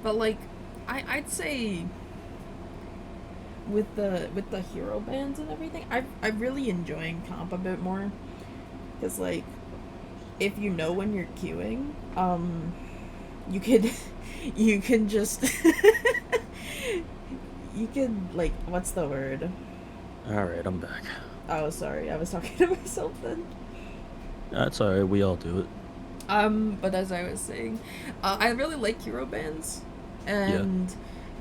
But like, I'd say with the hero bands and everything, I'm really enjoying comp a bit more because like if you know when you're queuing, you could you can just you could like what's the word? Alright, I'm back. Oh, sorry, I was talking to myself then. That's alright, we all do it. But as I was saying, I really like hero bands, Yeah, and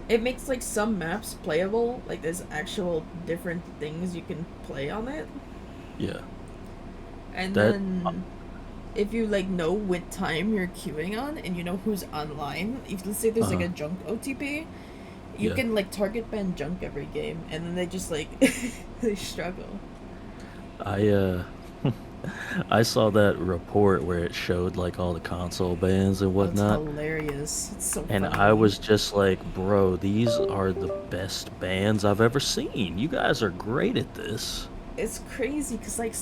it makes like some maps playable. Like there's actual different things you can play on it, yeah. and That, then if you like know what time you're queuing on and you know who's online, if let's say there's like uh, a junk OTP, you yeah. can like target ban junk every game, and then they just like they struggle. I, I saw that report where it showed like all the console bans and Oh, it's whatnot, hilarious. It's so and I funny. was just like, bro, these are the best bans I've ever seen. You guys are great at this. It's crazy because like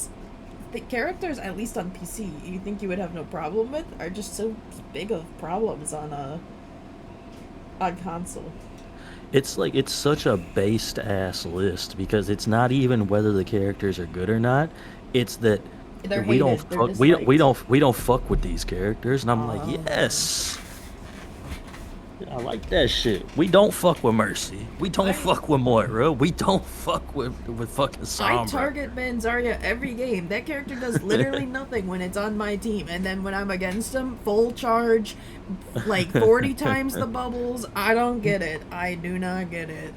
the characters, at least on PC, you think you would have no problem with, are just so big of problems on console. It's like it's such a based ass list because it's not even whether the characters are good or not. It's that They're we don't hated. They're fuck disliked. we don't fuck with these characters, and I'm like, Oh man, yes, I like that shit. We don't fuck with Mercy. We don't I fuck with Moira. We don't fuck with fucking I Sombra. target ban Zarya every game. That character does literally nothing when it's on my team, and then when I'm against him, full charge, like 40 times the bubbles. I don't get it. I do not get it.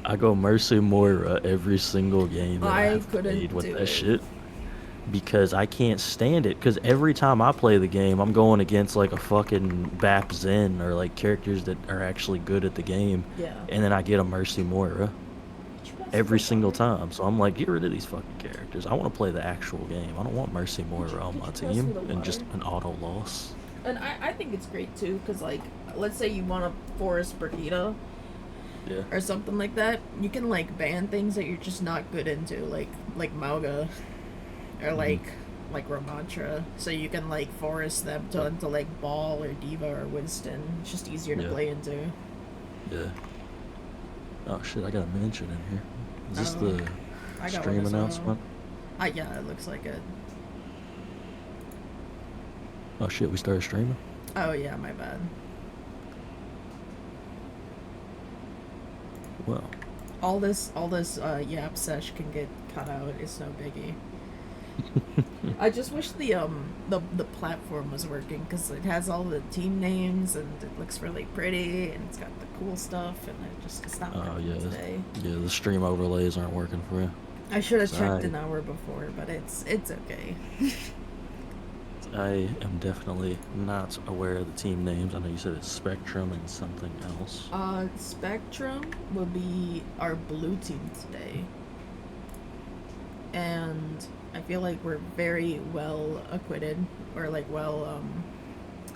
I go Mercy Moira every single game that I I have played couldn't with do that it. shit. Because I can't stand it. Because every time I play the game, I'm going against like a fucking Bap Zen or like characters that are actually good at the game, Yeah. and then I get a Mercy Moira Did you guys every still single farm? time. So I'm like, get rid of these fucking characters. I want to play the actual game. I don't want Mercy Did you, Moira on did my you pass me team the and water? just an auto loss. And I think it's great too, because, like, let's say you want to forest Brigida Yeah. or something like that, you can, like, ban things that you're just not good into, like Mauga or, Hmm. like Ramantra. So you can, like, forest them to, Yeah. into, like, Ball or Diva or Winston. It's just easier to Yeah. play into. Yeah. Oh shit, I got a mention in here. Is this Oh, the I got one stream as well. announcement? Yeah, it looks like it. Oh shit, we started streaming? Oh, yeah, my bad. Well. All this yap sesh can get cut out. It's no biggie. I just wish the platform was working because it has all the team names and it looks really pretty and it's got the cool stuff and it's not Oh working yeah. today. Yeah, the stream overlays aren't working for you. I should have 'Cause checked an hour before, but it's okay. I am definitely not aware of the team names. I know you said it's Spectrum and something else. Spectrum will be our blue team today, and I feel like we're very well acquitted or like well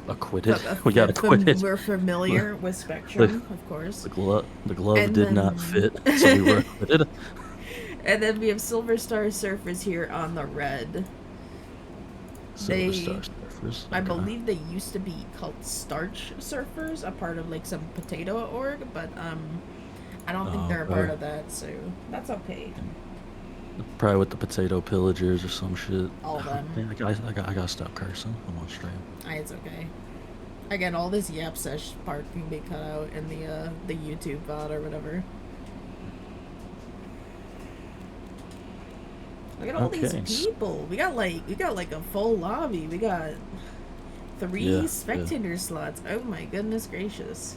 Acquitted. We got acquitted. we're familiar with The, Spectrum, of course. the glove And did not then fit, so we were acquitted. and then we have Silver Star Surfers here on the red. Silver They Star Surfers. I Okay. believe they used to be called Starch Surfers, a part of like some potato org, but I don't think Oh, they're a part probably, of that, so that's okay. probably with the potato pillagers or some shit. All of them. Man, I gotta stop cursing. I'm on stream. It's okay. Again, all this yap sesh part can be cut out in the YouTube VOD or whatever. Look at all these Okay. people. We got like a full lobby. We got three Yeah, yeah, spectator slots. Oh my goodness gracious.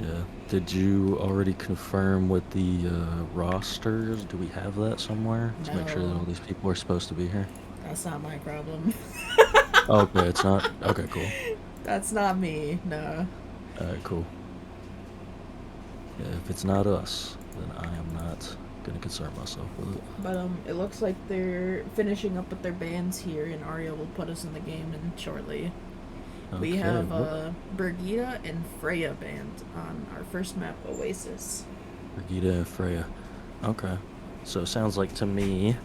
yeah. Did you already confirm with the rosters? Do we have that somewhere to make sure that No, all these people are supposed to be here? that's not my problem. Okay, it's not. Okay, cool. That's not me. No. All right, cool. Yeah, if it's not us, then I am not gonna concern myself with it. But it looks like they're finishing up with their bands here, and Arya will put us in the game in shortly. We Okay, have what? Brigida and Freya band on our first map, Oasis. Brigida and Freya. Okay. So it sounds like to me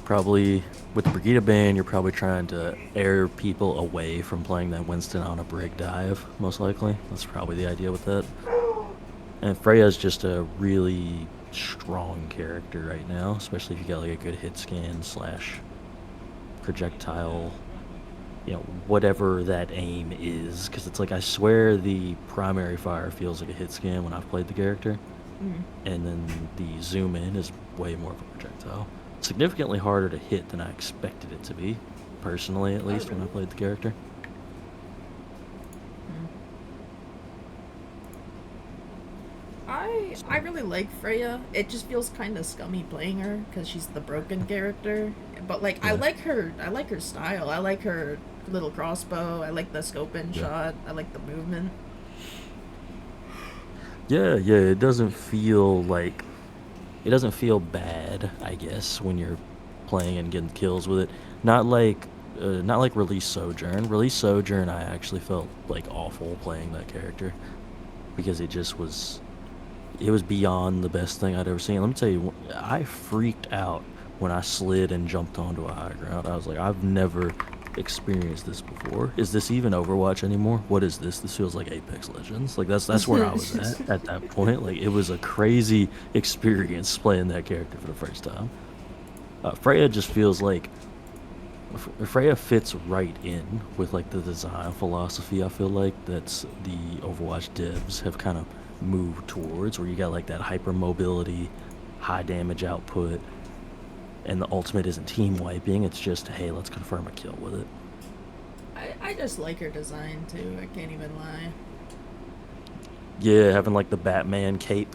Probably with the Brigida ban, you're probably trying to air people away from playing that Winston on a Brig dive, most likely. That's probably the idea with that. And Freya's just a really strong character right now, especially if you got like a good hit scan slash projectile, whatever that aim is. Because it's like, I swear the primary fire feels like a hit scan when I've played the character. And then the zoom in is way more of a projectile. Significantly harder to hit than I expected it to be, personally at least, when I played the character. I really like Freya. It just feels kind of scummy playing her because she's the broken character. But like, Yeah. I like her style. I like her little crossbow. I like the scope in shot. I like the movement. Yeah, it doesn't feel bad, I guess, when you're playing and getting kills with it. Not like Release Sojourn. Release Sojourn, I actually felt like awful playing that character because it was beyond the best thing I'd ever seen. Let me tell you, I freaked out when I slid and jumped onto a high ground. I was like, I've never experienced this before. Is this even Overwatch anymore? What is this? This feels like Apex Legends. Like that's where I was at that point. Like, it was a crazy experience playing that character for the first time. Freya just feels like Freya fits right in with like the design philosophy. I feel like that's the Overwatch devs have kind of moved towards, where you got like that hyper mobility, high damage output, and the ultimate isn't team wiping. It's just, hey, let's confirm a kill with it. I just like her design too. I can't even lie. Yeah, having like the Batman cape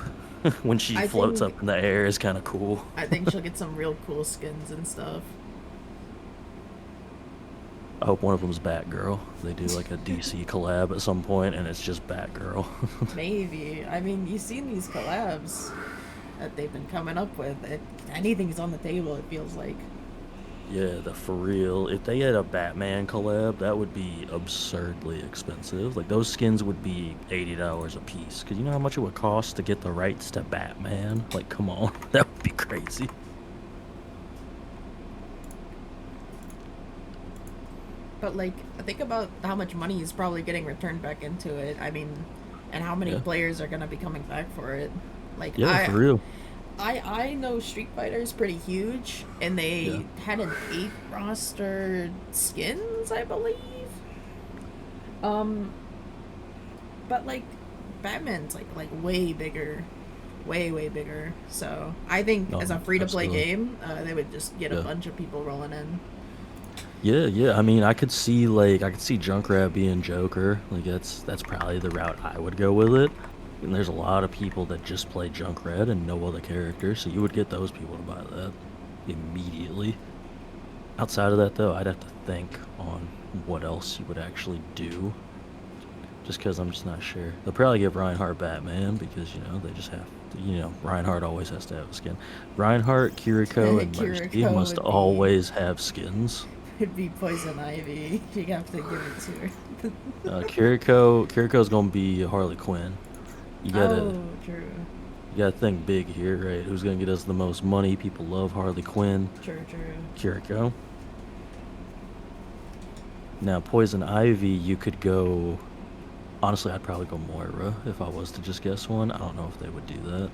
when she I floats think up in the air is kind of cool. I think she'll get some real cool skins and stuff. I hope one of them's Batgirl. They do like a DC collab at some point, and it's just Batgirl. Maybe. I mean, you've seen these collabs that they've been coming up with. Anything's on the table, it feels like. Yeah, for real. If they had a Batman collab, that would be absurdly expensive. Like, those skins would be $80 a piece. Because you know how much it would cost to get the rights to Batman? Like, come on. That would be crazy. But like, think about how much money is probably getting returned back into it. I mean, and how many Yeah. players are gonna be coming back for it. Like, Yeah, for real. I know Street Fighter is pretty huge, and they Yeah. had an 8 roster skins, I believe. Um, but like, Batman's like way bigger, way bigger. So I think No, as a free to play absolutely. game, they would just get a Yeah. bunch of people rolling in. Yeah. I mean, I could see Junkrat being Joker. Like, that's probably the route I would go with it. And there's a lot of people that just play Junkrat and no other characters, so you would get those people to buy that immediately. Outside of that, though, I'd have to think on what else you would actually do. Just because I'm just not sure. They'll probably give Reinhardt Batman because, they just have to, Reinhardt always has to have a skin. Reinhardt, Kiriko, and Mercy Kiriko must always have skins. would be Poison Ivy. You have to give it to her. Kiriko's gonna be Harley Quinn. You gotta Oh, true. you gotta think big here, right? Who's gonna get us the most money? People love Harley Quinn. True. Kiriko. Now, Poison Ivy, you could go. Honestly, I'd probably go Moira if I was to just guess one. I don't know if they would do that.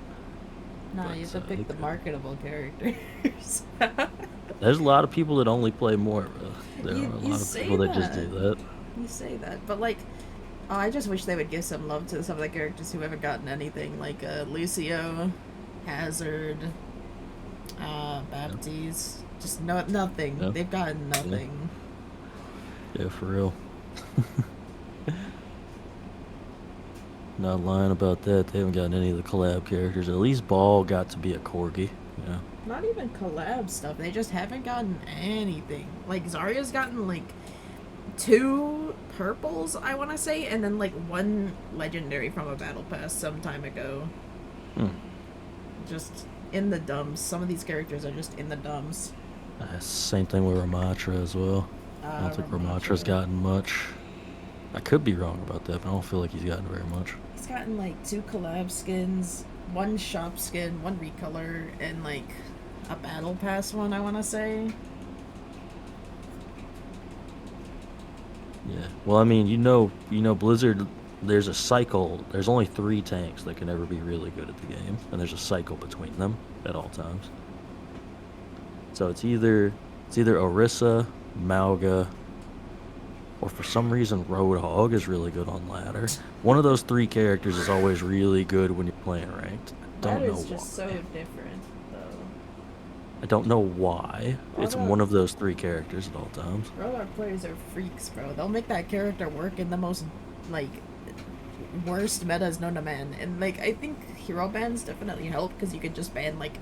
Nah, But you have to pick the could. marketable characters. There's a lot of people that only play Moira. There You- are a you lot of say people that just do that. You say that, but like, oh, I just wish they would give some love to some of the characters who haven't gotten anything, like Lucio, Hazard, Baptiste. Just nothing. Yeah. They've gotten nothing. Yeah, for real. Not lying about that. They haven't gotten any of the collab characters. At least Ball got to be a corgi. Yeah. Not even collab stuff. They just haven't gotten anything. Like Zarya's gotten like 2 purples, I want to say, and then like 1 legendary from a battle pass some time ago. Just in the dumps. Some of these characters are just in the dumps. Same thing with Ramatra as well. I don't think Ramatra's gotten much. I could be wrong about that, but I don't feel like he's gotten very much. He's gotten like 2 collab skins, 1 shop skin, 1 recolor, and like a battle pass one, I want to say. Yeah. Well, I mean, you know, Blizzard. There's a cycle. There's only 3 tanks that can ever be really good at the game, and there's a cycle between them at all times. So it's either Orisa, Malga, or for some reason Roadhog is really good on ladder. One of those 3 characters is always really good when you're playing ranked. I don't know why. That is just so different, though. I don't know why. It's Roadhog. one of those 3 characters at all times. Roadhog players are freaks, bro. They'll make that character work in the most, like, worst metas known to man. And, like, I think hero bans definitely help because you could just ban, like,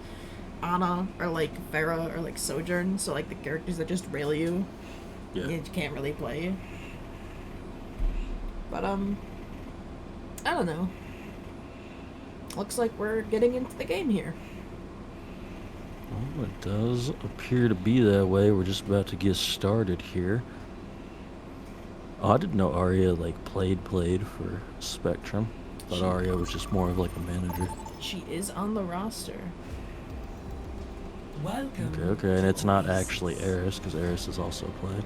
Ana or, like, Pharah or, like, Sojourn. So, like, the characters that just rail you, you can't really play. But, I don't know. Looks like we're getting into the game here. Well, it does appear to be that way. We're just about to get started here. Oh, I didn't know Arya, like, played for Spectrum. Thought Arya was just more of, like, a manager. She is on the roster. Welcome. Okay, and it's not actually Eris, because Eris is also played.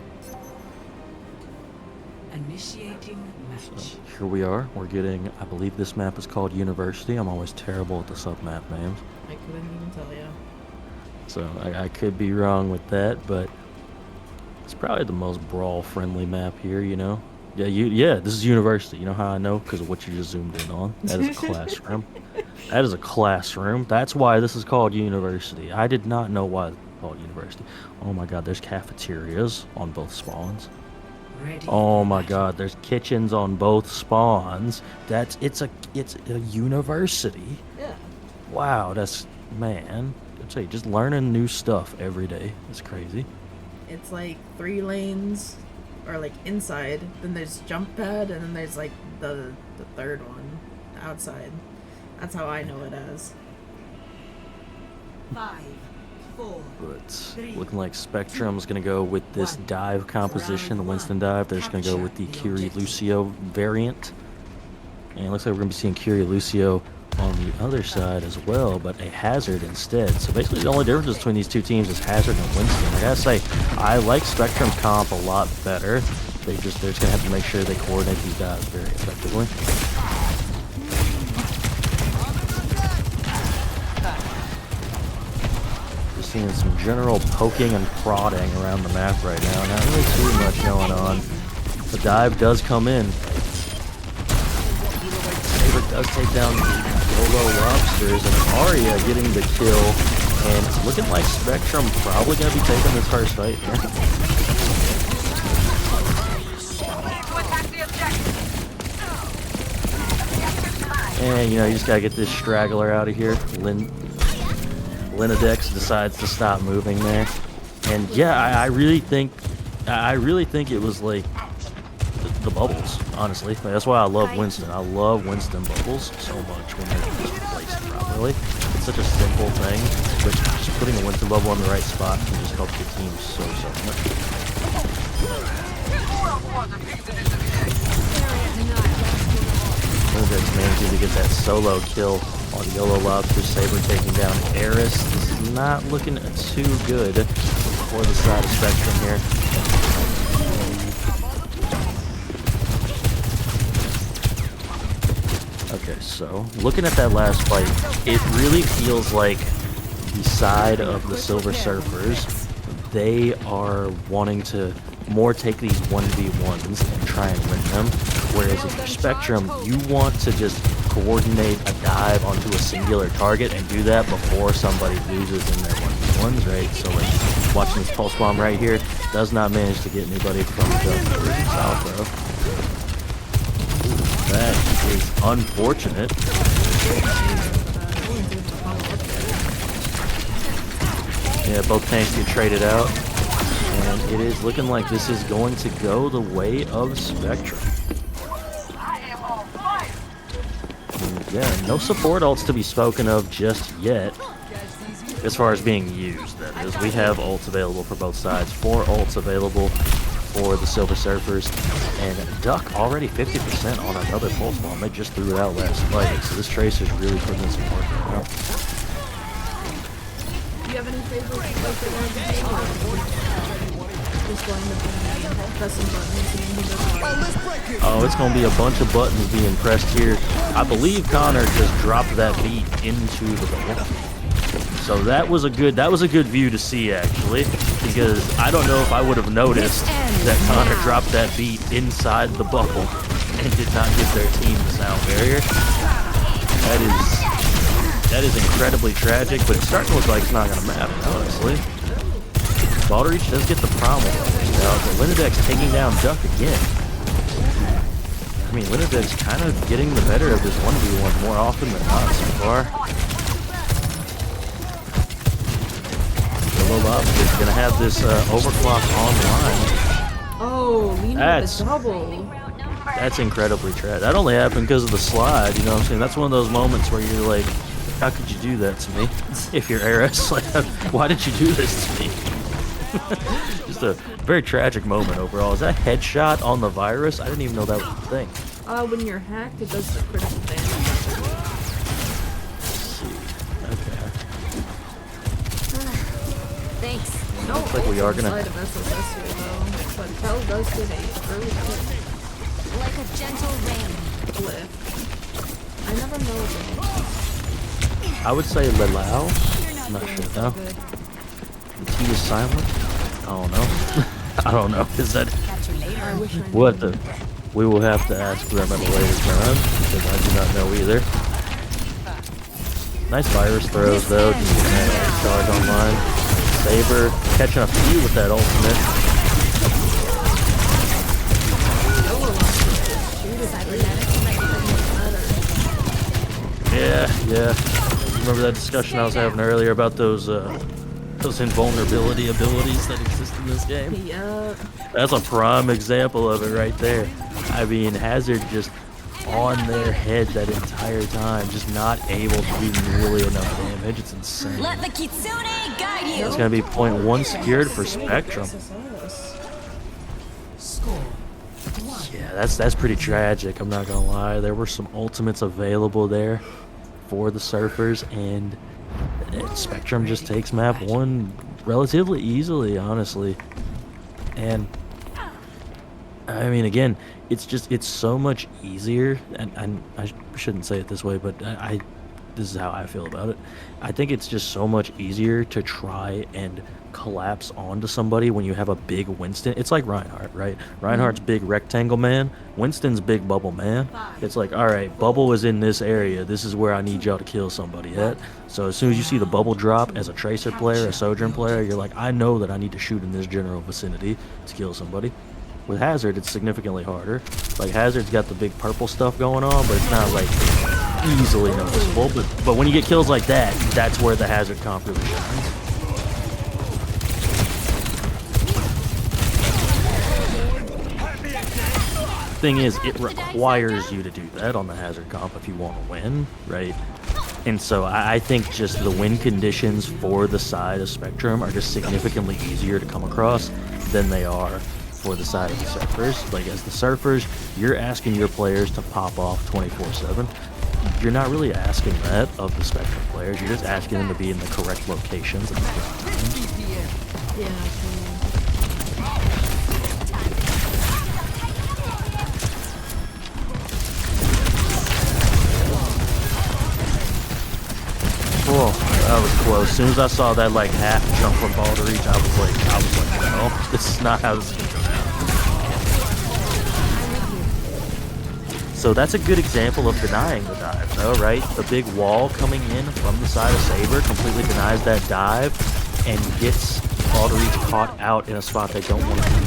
Initiating match. So here we are. We're getting, I believe this map is called University. I'm always terrible at the sub-map names. I couldn't even tell you. So I could be wrong with that, but it's probably the most brawl-friendly map here, you know? Yeah, this is University. You know how I know? Because of what you just zoomed in on. That is a classroom. That is a classroom. That's why this is called University. I did not know why it's called University. Oh my god, there's cafeterias on both spawns. Ready. Oh my god, there's kitchens on both spawns. It's a university. Yeah. Wow, man. I'd say just learning new stuff every day. It's crazy. It's like 3 lanes, or like inside. Then there's jump pad, and then there's like the third one outside. That's how I know it as. 5, 4. But looking like Spectrum's gonna go with this dive composition, the Winston dive. They're just gonna go with the Curie Lucio variant. And it looks like we're gonna be seeing Curie Lucio on the other side as well, but a Hazard instead. So basically the only difference between these 2 teams is Hazard and Winston. I gotta say, I like Spectrum's comp a lot better. They're just gonna have to make sure they coordinate these dives very effectively. Just seeing some general poking and prodding around the map right now. Not really too much going on. The dive does come in. Saber does take down Yolo Lobsters, and Arya getting the kill, and it's looking like Spectrum probably going to be taking this first fight here. And, you know, you just got to get this straggler out of here. Linedex decides to stop moving there. And, yeah, I really think it was, like, the bubbles, honestly. That's why I love Winston. I love Winston bubbles so much when they're just placed properly. It's such a simple thing, but just putting a Winston bubble in the right spot can just help your team so much. Linedex managing to get that solo kill on Yolo Lobster. Saber taking down Eris. This is not looking too good for the side of Spectrum here. Okay, so looking at that last fight, it really feels like the side of the Silver Surfers, they are wanting to more take these 1v1s and try and win them, whereas if you're Spectrum, you want to just coordinate a dive onto a singular target and do that before somebody loses in their 1v1s, right? So like watching this pulse bomb right here does not manage to get anybody from the south row. That is unfortunate. Yeah, both tanks get traded out. And it is looking like this is going to go the way of Spectrum. And yeah, no support ults to be spoken of just yet. As far as being used, that is. We have ults available for both sides. 4 ults available for the Silver Surfers, and Duck already 50% on another pulse bomb. They just threw it out last fight, so this Tracer's really putting in some work right now. Do you have any favorite like the RPG or just going to pressing buttons and he doesn't Oh, it's gonna be a bunch of buttons being pressed here. I believe Connor just dropped that beat into the bubble. So that was a good view to see actually, because I don't know if I would have noticed that Connor dropped that beat inside the bubble and did not give their team the sound barrier. That is incredibly tragic, but it's starting to look like it's not gonna matter, honestly. Balderich does get the problem out, but Linodek's taking down Duck again. I mean, Linodek's kind of getting the better of this 1v1 more often than not so far. Lobob's is going to have this overclock online. Oh, Lena with the double. That's incredibly tragic. That only happened because of the slide, you know what I'm saying? That's one of those moments where you're like, how could you do that to me? If you're Eris, like, why did you do this to me? Just a very tragic moment overall. Is that headshot on the virus? I didn't even know that was a thing. When you're hacked, it does the critical damage. Let's see. Okay. Thanks. No, Looks like we are gonna. Of SSS here, though, but Kel does get a early hit. Like a gentle rain. Lift. I never know the name. I would say Lelau. You're I'm not doing sure so though. good. The T is silent. I don't know. I don't know. Is that Catch you later. I wish I knew. what the? We will have to ask them at a later time because I do not know either. Nice virus throws though. Just getting that charge online. Saber catching a few with that ultimate. Yeah. Remember that discussion I was having earlier about those invulnerability abilities that exist in this game? Yeah. That's a prime example of it right there. I mean, Hazard just on their head that entire time, just not able to do nearly enough damage. It's insane. Let the Kitsune guide you. It's gonna be .1 secured for Spectrum. Score. Yeah, that's pretty tragic. I'm not gonna lie. There were some ultimates available there for the Surfers, and Spectrum just takes map 1 relatively easily, honestly. And I mean, again, it's so much easier, and I shouldn't say it this way, but this is how I feel about it. I think it's just so much easier to try and collapse onto somebody when you have a big Winston. It's like Reinhardt, right? Reinhardt's big rectangle man, Winston's big bubble man. It's like, all right, bubble is in this area. This is where I need y'all to kill somebody at. So as soon as you see the bubble drop as a Tracer player, a Sojourn player, you're like, I know that I need to shoot in this general vicinity to kill somebody. With Hazard, it's significantly harder. Like, Hazard's got the big purple stuff going on, but it's not, like, easily noticeable. But when you get kills like that, that's where the Hazard comp really shines. Thing is, it requires you to do that on the Hazard comp if you want to win, right? And so I think just the win conditions for the side of Spectrum are just significantly easier to come across than they are for the side of the Surfers. Like, as the Surfers, you're asking your players to pop off 24/7. You're not really asking that of the Spectrum players. You're just asking them to be in the correct locations at the correct times. Yeah. Whoa, that was close. As soon as I saw that like half jump from ball to reach, I was like, no, this is not how this is gonna go down. So that's a good example of denying the dive, though, right? The big wall coming in from the side of Saber completely denies that dive and gets ball to reach caught out in a spot they don't want to be.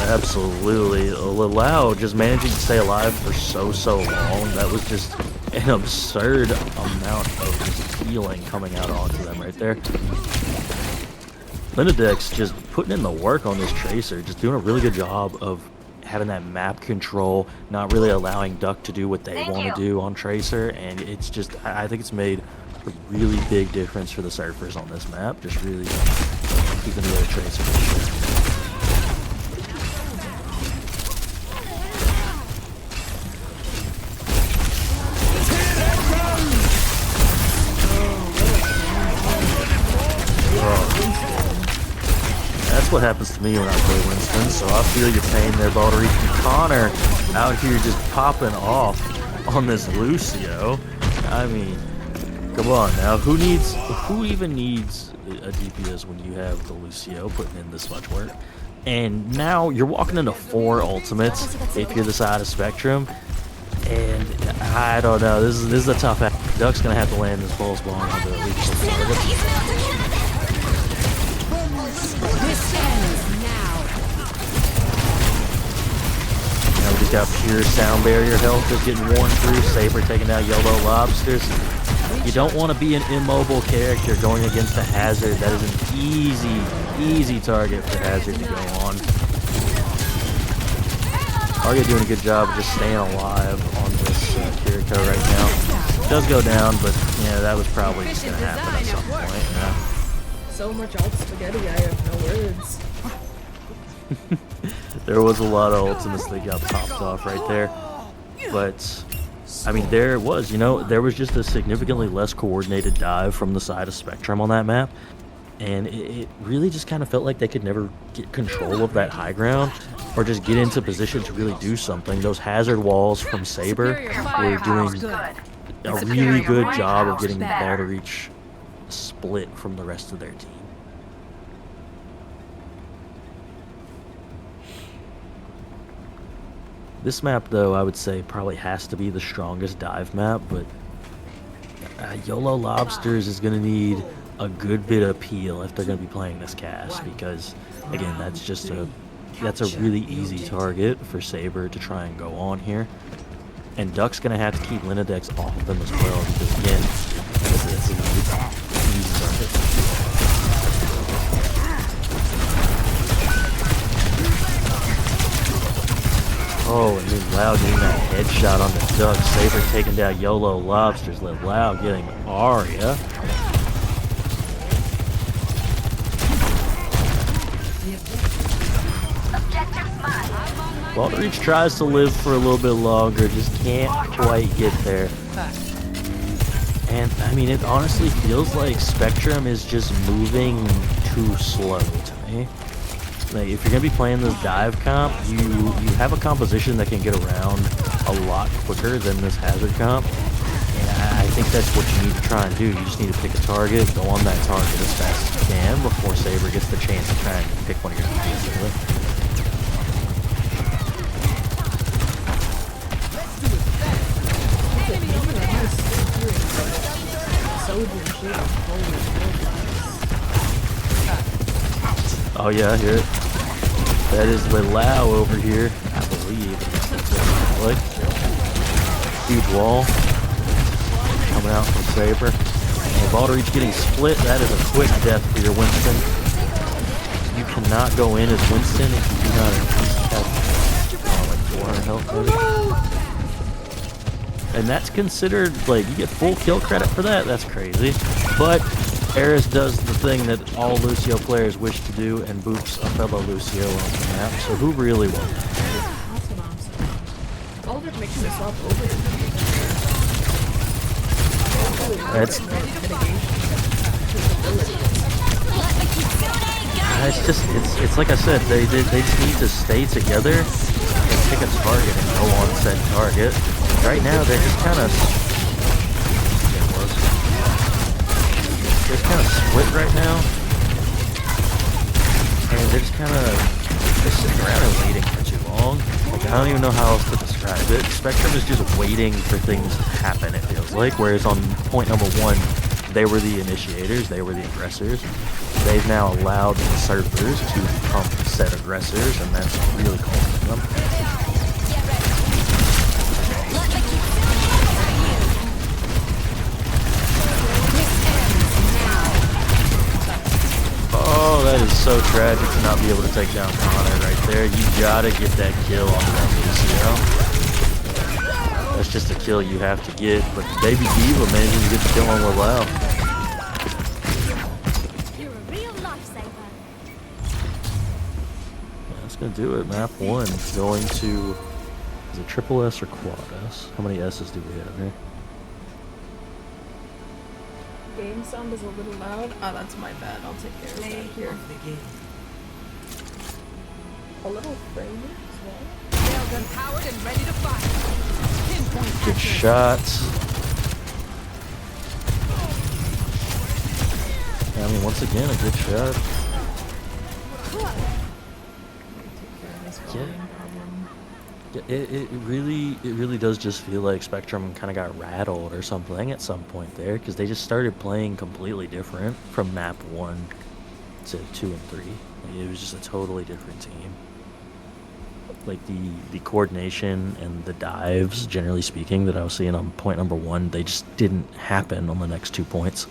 Absolutely. Lelau just managing to stay alive for so long. That was just an absurd amount of just healing coming out onto them right there. Linodek's just putting in the work on this Tracer, just doing a really good job of having that map control, not really allowing Duck to do what they want to do on Tracer, and it's just, I think it's made a really big difference for the Surfers on this map, just really keeping the other Tracer for sure. that's what happens to me when I play Winston, so I feel your pain there, Baldric. Connor out here just popping off on this Lucio. I mean, come on now. Who even needs a DPS when you have the Lucio putting in this much work? And now you're walking into 4 ultimates if you're the side of Spectrum. And I don't know. This is a tough act. Duck's gonna have to land this pulse bomb on the least target. Now we just got pure sound barrier health just getting worn through. Saber taking out yellow lobsters. You don't want to be an immobile character going against a Hazard. That is an easy target for Hazard to go on. Arya doing a good job of just staying alive on this Kiriko right now. Does go down, but yeah, that was probably just going to happen at some point. Yeah. So much alt spaghetti, I have no words. There was a lot of ultimates that got popped off right there. But, I mean, there was just a significantly less coordinated dive from the side of Spectrum on that map. And it really just kind of felt like they could never get control of that high ground or just get into position to really do something. Those hazard walls from Saber were doing a really good job of getting Baldric split from the rest of their team. This map, though, I would say probably has to be the strongest dive map, but YOLO Lobsters is going to need a good bit of peel if they're going to be playing this cast, because, again, that's a really easy target for Saber to try and go on here. And Duck's going to have to keep Linadex off of them as well, because, again, it's an easy target. Oh, and then Lau getting that headshot on the Duck. Saber taking down YOLO Lobsters. Lau getting Arya. Baldric tries to live for a little bit longer, just can't quite get there. And, I mean, it honestly feels like Spectrum is just moving too slow to me. Like, if you're going to be playing this dive comp, you have a composition that can get around a lot quicker than this hazard comp. And I think that's what you need to try and do. You just need to pick a target, go on that target as fast as you can before Saber gets the chance to try and pick one of your DPS. Oh yeah, I hear it. That is Lau over here, I believe. Like, huge wall coming out from Saber. And Baldric getting split. That is a quick death for your Winston. You cannot go in as Winston if you do not at least have like 400 health. Maybe. And that's considered, like, you get full kill credit for that. That's crazy. But Eris does the thing that all Lucio players wish to do and boops a fellow Lucio on the map. So who really won? That's what I'm saying. Baldric makes this up over. It's like I said, they just need to stay together and pick a target and go on said target. Right now they're just kind of split right now, and they're just sitting around and waiting for too long. Like, I don't even know how else to describe it. Spectrum is just waiting for things to happen, it feels like, whereas on point number 1, they were the initiators, they were the aggressors. They've now allowed the surfers to become said aggressors, and that's really cool for them. Oh, that is so tragic to not be able to take down Connor right there. You gotta get that kill on that Lucio. That's just a kill you have to get, but Baby Diva managing to get the kill on Lau. You're a real lifesaver. That's gonna do it. Map 1 going to, is it triple S or quad S? How many S's do we have here? Game sound is a little loud. Oh, that's my bad. I'll take care of that here. Play of the game. a little framing as well. Railgun powered and ready to fire. Pinpoint Good accuracy. shots. I mean, once again, a good shot. Take care of this volume problem. Yeah, it really does just feel like Spectrum kind of got rattled or something at some point there, because they just started playing completely different from map 1 to 2 and 3. Like, it was just a totally different team. Like the coordination and the dives, generally speaking, that I was seeing on point number 1, they just didn't happen on the next 2 points.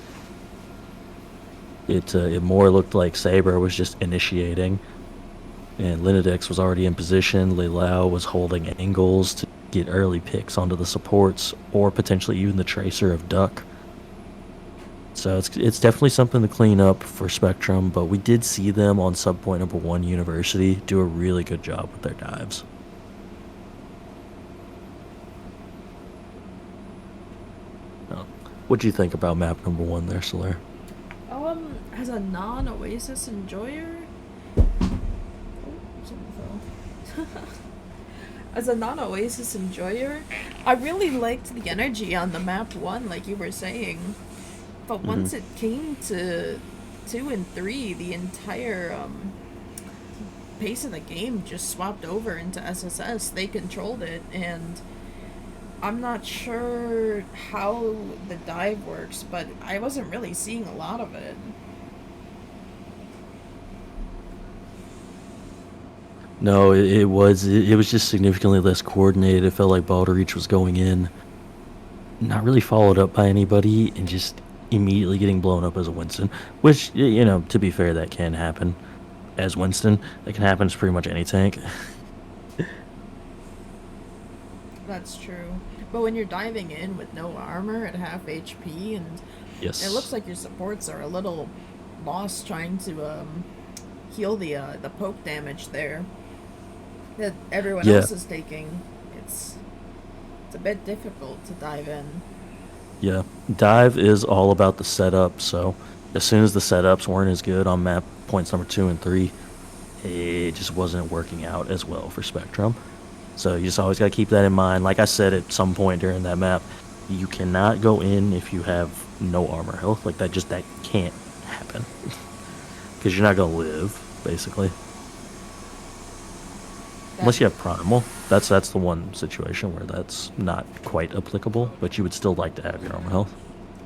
It more looked like Saber was just initiating, and Linedix was already in position. Leilau was holding angles to get early picks onto the supports, or potentially even the tracer of Duck. So it's definitely something to clean up for Spectrum, but we did see them on subpoint number 1 University do a really good job with their dives. Oh. What'd you think about map number 1 there, Soler? As a non-Oasis enjoyer, as a non-Oasis enjoyer, I really liked the energy on the map 1, like you were saying. But once it came to 2 and 3, the entire pace of the game just swapped over into SSS. They controlled it, and I'm not sure how the dive works, but I wasn't really seeing a lot of it. No, it was just significantly less coordinated. It felt like Balder Reach was going in, not really followed up by anybody, and just immediately getting blown up as a Winston. Which, you know, to be fair, that can happen as Winston. That can happen to pretty much any tank. That's true. But when you're diving in with no armor at half HP, and Yes. it looks like your supports are a little lost trying to heal the poke damage there that everyone else is taking, it's a bit difficult to dive in. Yeah, dive is all about the setup, so as soon as the setups weren't as good on map points number 2 and 3, it just wasn't working out as well for Spectrum. So you just always got to keep that in mind. Like I said at some point during that map, you cannot go in if you have no armor health. Like that can't happen. Because you're not going to live, basically. Unless you have Primal. That's the one situation where that's not quite applicable, but you would still like to have your armor health.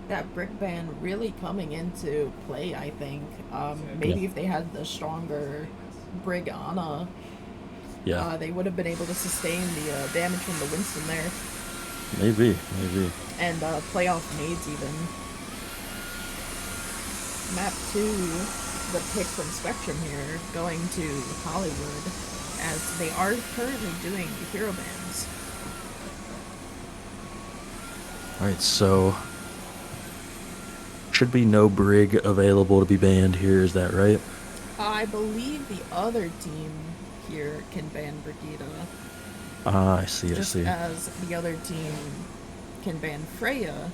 That brick ban really coming into play, I think. Maybe if they had the stronger Brig Ana, they would have been able to sustain the damage from the Winston there. Maybe. And playoff nades even. Map 2, the pick from Spectrum here, going to Hollywood, as they are currently doing hero bans. Alright, so should be no Brig available to be banned here, is that right? I believe the other team here can ban Brigida. Ah, I see. Just as the other team can ban Freya.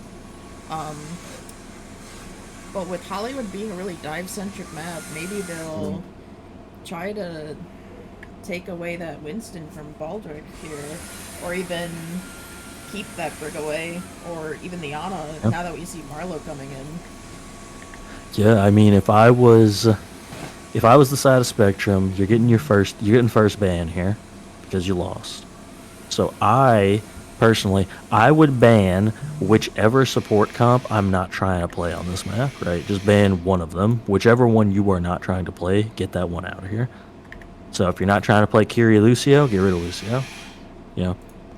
But with Hollywood being a really dive-centric map, maybe they'll try to take away that Winston from Baldric here, or even keep that Brig away, or even the Ana, now that we see Marlowe coming in. Yeah, I mean, if I was the side of Spectrum, you're getting first ban here because you lost. So I would ban whichever support comp I'm not trying to play on this map, right? Just ban one of them. Whichever one you are not trying to play, get that one out of here. So if you're not trying to play Kiri Lucio, get rid of Lucio. You know,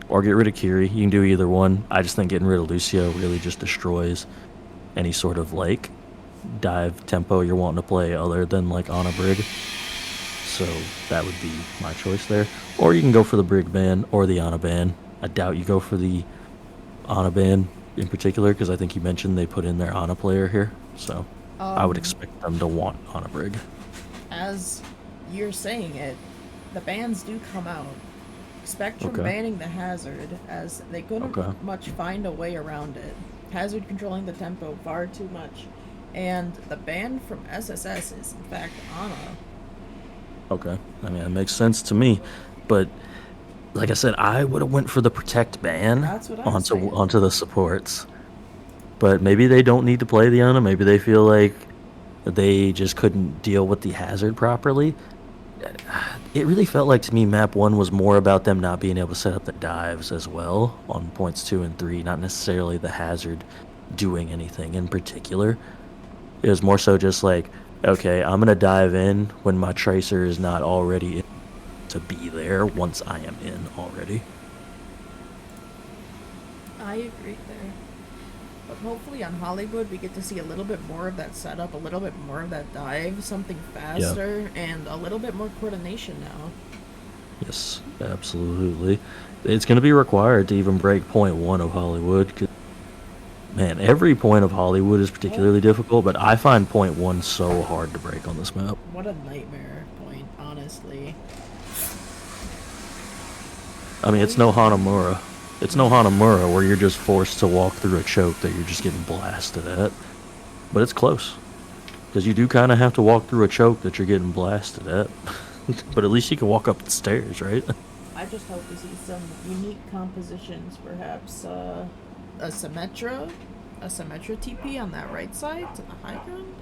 or get rid of Kiri. You can do either one. I just think getting rid of Lucio really just destroys any sort of like dive tempo you're wanting to play other than like on a Brig. So that would be my choice there. Or you can go for the Brig ban or the Ana ban. I doubt you go for the Ana ban in particular, because I think you mentioned they put in their Ana player here. So I would expect them to want Ana Brig. As you're saying it, the bans do come out. Spectrum banning the Hazard, as they couldn't much find a way around it. Hazard controlling the tempo far too much. And the ban from SSS is in fact Ana. Okay. I mean, it makes sense to me. But like I said, I would have went for the protect ban That's what I'm saying. onto the supports. But maybe they don't need to play the Ana. Maybe they feel like they just couldn't deal with the hazard properly. It really felt like to me map 1 was more about them not being able to set up the dives as well on points 2 and 3, not necessarily the hazard doing anything in particular. It was more so just like, okay, I'm going to dive in when my tracer is not already in to be there once I am in already. I agree there. But hopefully on Hollywood we get to see a little bit more of that setup, a little bit more of that dive, something faster, and a little bit more coordination now. Yes, absolutely. It's going to be required to even break point 1 of Hollywood. 'Cause, man, every point of Hollywood is particularly difficult, but I find point 1 so hard to break on this map. What a nightmare point, honestly. I mean, it's no Hanamura. It's no Hanamura where you're just forced to walk through a choke that you're just getting blasted at. But it's close. Because you do kind of have to walk through a choke that you're getting blasted at. But at least you can walk up the stairs, right? I just hope to see some unique compositions, perhaps a Symmetra TP on that right side to the high ground.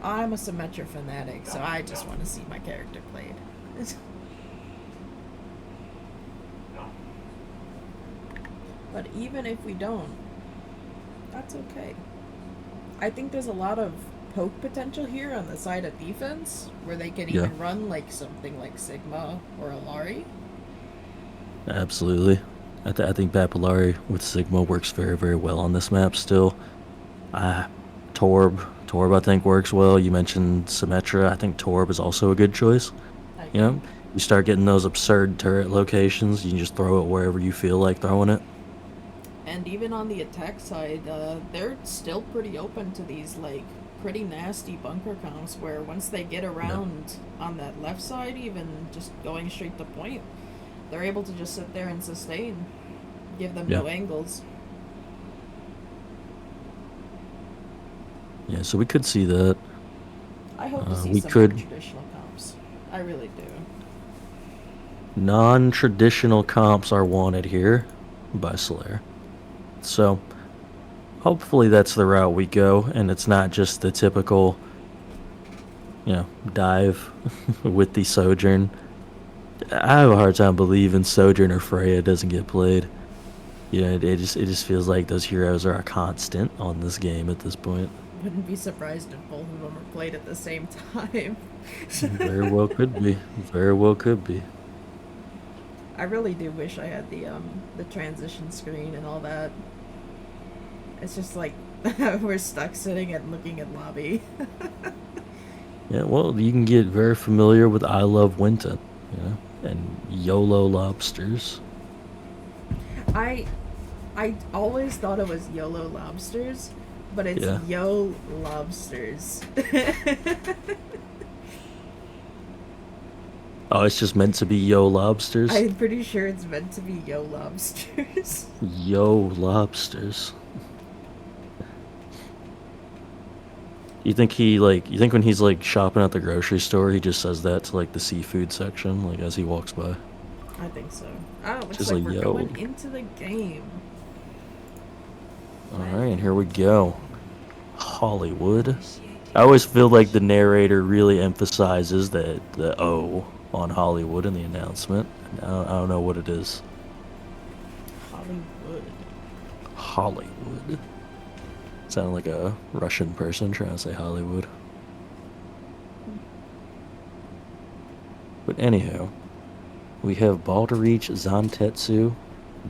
I'm a Symmetra fanatic, so I just want to see my character played. But even if we don't, that's okay. I think there's a lot of poke potential here on the side of defense, where they can even run like something like Sigma or Alari. Absolutely. I think Papillari with Sigma works very, very well on this map still. Torb I think works well. You mentioned Symmetra. I think Torb is also a good choice. You know, you start getting those absurd turret locations, you can just throw it wherever you feel like throwing it. And even on the attack side, they're still pretty open to these, like, pretty nasty bunker comps where once they get around on that left side, even just going straight to point, they're able to just sit there and sustain, give them no angles. Yeah, so we could see that. I hope to see some traditional comps. I really do. Non-traditional comps are wanted here by Slayer. So hopefully that's the route we go, and it's not just the typical, dive with the Sojourn. I have a hard time believing Sojourn or Freya doesn't get played. It just feels like those heroes are a constant on this game at this point. Wouldn't be surprised if both of them are played at the same time. Very well could be. Very well could be. I really do wish I had the transition screen and all that. It's just like we're stuck sitting and looking at lobby. Yeah, well, you can get very familiar with I Love Winton, and YOLO Lobsters. I always thought it was YOLO Lobsters, but it's Yo Lobsters. Oh, it's just meant to be Yo Lobsters? I'm pretty sure it's meant to be Yo Lobsters. Yo Lobsters. You think when he's like shopping at the grocery store, he just says that to like the seafood section, like as he walks by? I think so. Oh, looks just like like, we're yo. going into the game. Alright, here we go. Hollywood. I always feel like the narrator really emphasizes the O on Hollywood in the announcement. I don't know what it is. Hollywood. Sounded like a Russian person trying to say Hollywood. But anyhow, we have Balderreach, Zantetsu,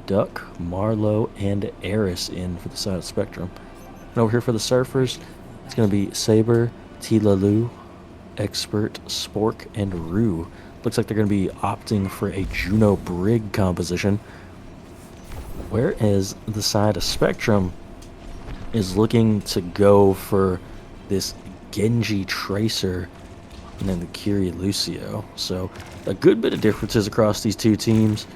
Duck, Marlowe, and Eris in for the side of Spectrum. And over here for the Surfers, it's going to be Saber, Tilalu, Expert, Spork, and Rue. Looks like they're going to be opting for a Juno Brig composition. Whereas the side of Spectrum is looking to go for this Genji Tracer and then the Kiri Lucio. So a good bit of differences across these two teams,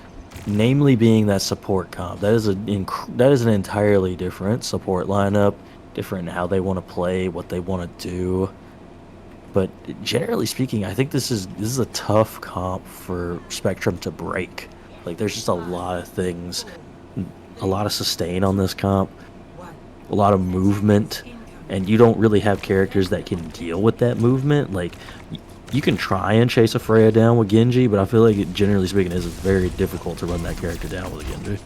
namely being that support comp. That is an entirely different support lineup, different in how they want to play, what they want to do. But generally speaking, I think this is a tough comp for Spectrum to break. Like, there's just a lot of things, a lot of sustain on this comp, a lot of movement, and you don't really have characters that can deal with that movement. Like, you can try and chase a Freya down with Genji, but I feel like, generally speaking, it's very difficult to run that character down with a Genji.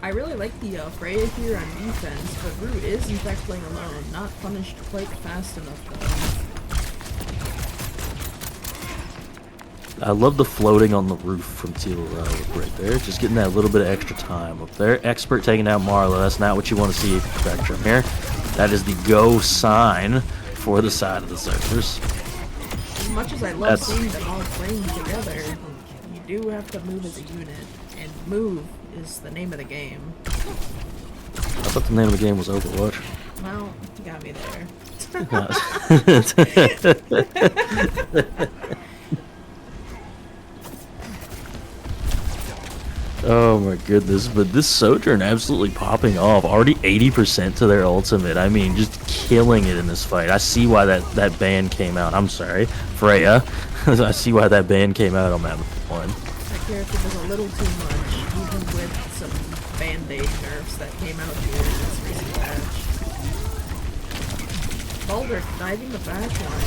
I really like the Freya here on defense, but Root is in fact playing alone, not punished quite fast enough though. I love the floating on the roof from Teal right there. Just getting that little bit of extra time up there. Expert taking out Marlow. That's not what you want to see from Spectrum here. That is the go sign for the side of the Surfers. As much as I love seeing them all playing together, you do have to move as a unit, and move is the name of the game. I thought the name of the game was Overwatch. Well, you got me there. Oh my goodness, but this Sojourn absolutely popping off. Already 80% to their ultimate. I mean, just killing it in this fight. I see why that ban came out. I'm sorry, Freya. I see why that ban came out on map 1. That character was a little too much, even with some Band-Aid nerfs that came out here in this recent patch. Baldur diving the back line.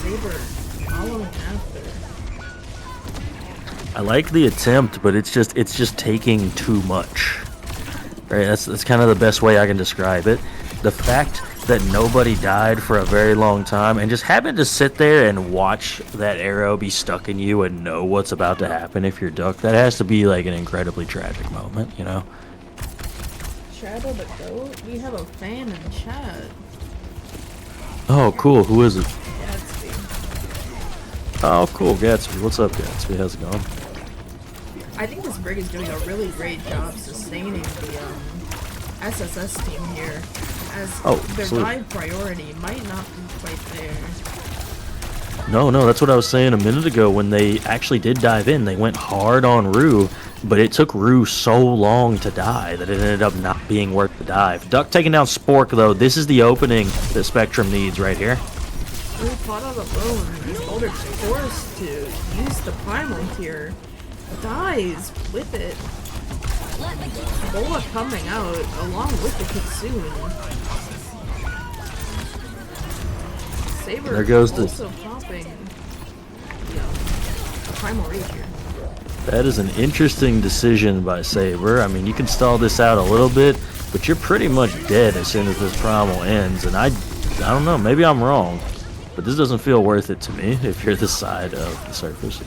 Saber following after. I like the attempt, but it's just taking too much. Right? That's kind of the best way I can describe it. The fact that nobody died for a very long time and just having to sit there and watch that arrow be stuck in you and know what's about to happen if you're ducked, that has to be like an incredibly tragic moment, you know? Shadow the Goat? We have a fan in chat. Oh, cool. Who is it? Gatsby. Oh, cool. Gatsby. What's up, Gatsby? How's it going? I think this Brig is doing a really great job sustaining the SSS team here, as their dive priority might not be quite there. No, that's what I was saying a minute ago. When they actually did dive in, they went hard on Rue, but it took Rue so long to die that it ended up not being worth the dive. Duck taking down Spork, though. This is the opening that Spectrum needs right here. Rue fought out alone, and Boulder's forced to use the primal here. Dies with it. Bola coming out along with the Kitsune. Saber there goes also popping the primal rage here. That is an interesting decision by Saber. I mean, you can stall this out a little bit, but you're pretty much dead as soon as this primal ends. And I don't know, maybe I'm wrong, but this doesn't feel worth it to me if you're the side of the Surfers.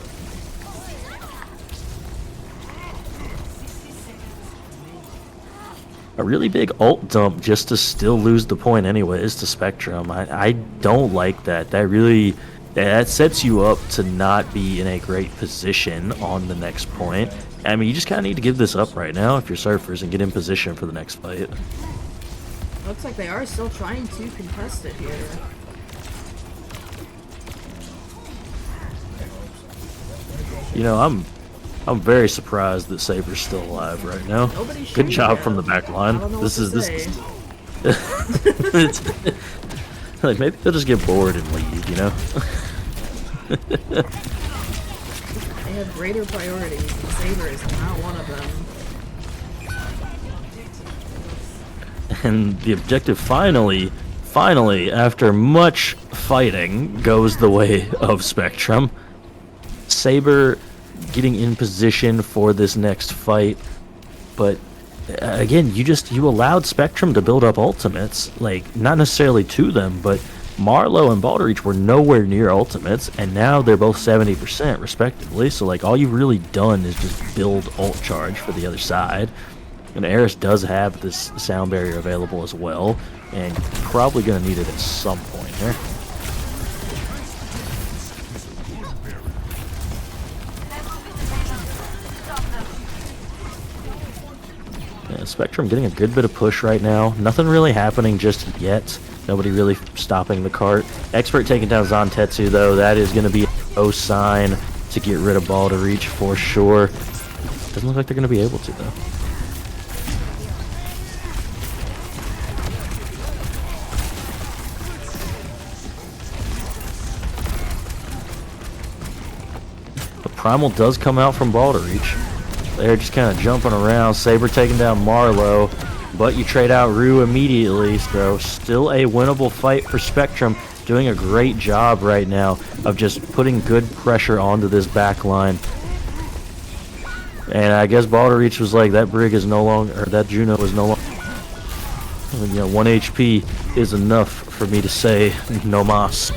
A really big ult dump just to still lose the point anyways to Spectrum. I don't like that. That sets you up to not be in a great position on the next point. I mean, you just kind of need to give this up right now if you're Surfers and get in position for the next fight. Looks like they are still trying to contest it here. You know, I'm very surprised that Saber's still alive right now. Good job from the back line. This is like, maybe they'll just get bored and leave, you know? They have greater priorities, and Saber is not one of them. And the objective finally, after much fighting, goes the way of Spectrum. Saber getting in position for this next fight, but again, you allowed Spectrum to build up ultimates, like, not necessarily to them, but Marlow and Balderreach were nowhere near ultimates, and now they're both 70% respectively, so like all you've really done is just build ult charge for the other side. And Eris does have this sound barrier available as well, and you're probably going to need it at some point here. Yeah, Spectrum getting a good bit of push right now. Nothing really happening just yet. Nobody really stopping the cart. Expert taking down Zantetsu, though. That is going to be a sign to get rid of Balderreach for sure. Doesn't look like they're going to be able to, though. Primal does come out from ball to reach. They're just kind of jumping around. Saber taking down Marlowe, but you trade out Rue immediately, so still a winnable fight for Spectrum. Doing a great job right now of just putting good pressure onto this back line. And I guess ball to reach was like, that Brig is no longer, or that Juno is no longer. You know, 1 HP is enough for me to say no mas.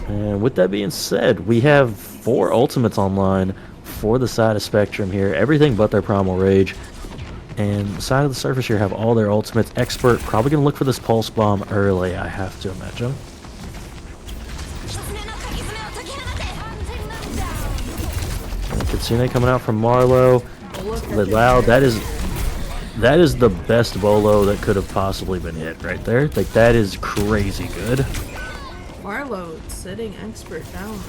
And with that being said, we have 4 ultimates online for the side of Spectrum here. Everything but their Primal Rage. And the side of the surface here have all their ultimates. Expert probably going to look for this Pulse Bomb early, I have to imagine. And Kitsune coming out from Marlowe. Loud, that is the best bolo that could have possibly been hit right there. Like, that is crazy good. Marlowe sitting Expert down now.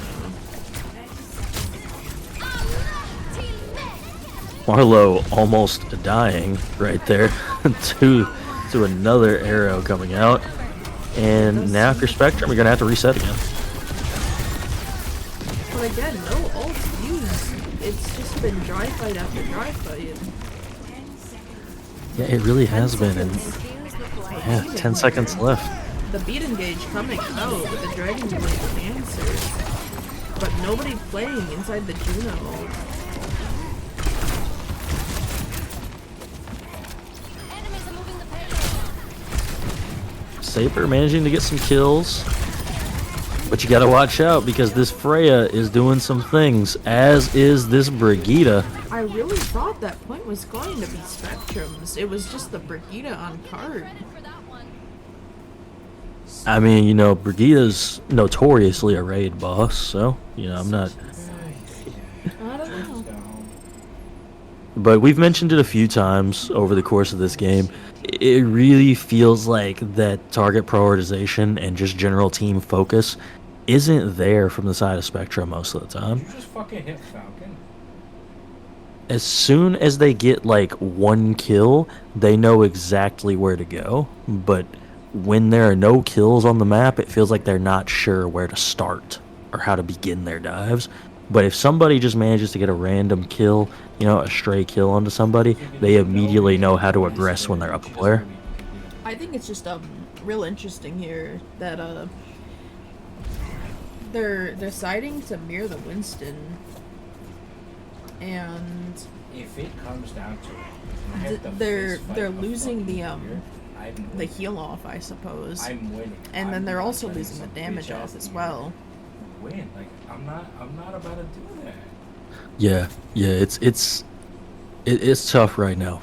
Marlowe almost dying right there to another arrow coming out. And now if you're Spectrum, you're going to have to reset again. But again, no ult used. It's just been dry fight after dry fight. Yeah, it really has been. And yeah, 10 seconds left. The beat engage coming out with the Dragon Blade answer. But nobody playing inside the Juno. Saber managing to get some kills. But you gotta watch out because this Freya is doing some things, as is this Brigitte. I really thought that point was going to be Spectrum's. It was just the Brigitte on card. I mean, you know, Brigitte's notoriously a raid boss, so, you know, I'm not... I don't know. But we've mentioned it a few times over the course of this game. It really feels like that target prioritization and just general team focus isn't there from the side of Spectrum most of the time. You just fucking hit Falcon. As soon as they get like 1 kill, they know exactly where to go. But when there are no kills on the map, it feels like they're not sure where to start or how to begin their dives. But if somebody just manages to get a random kill, you know, a stray kill onto somebody, they immediately know how to aggress when they're up a player. I think it's just real interesting here that they're deciding to mirror the Winston, and If it comes down to it, I have to they're fist fight a losing the fucking deer, I'm the winning. heal off, I suppose, I'm winning. and then I'm they're not also letting losing the some damage bitch off out as here well. Win. Like I'm not about to do that. Yeah, it's tough right now,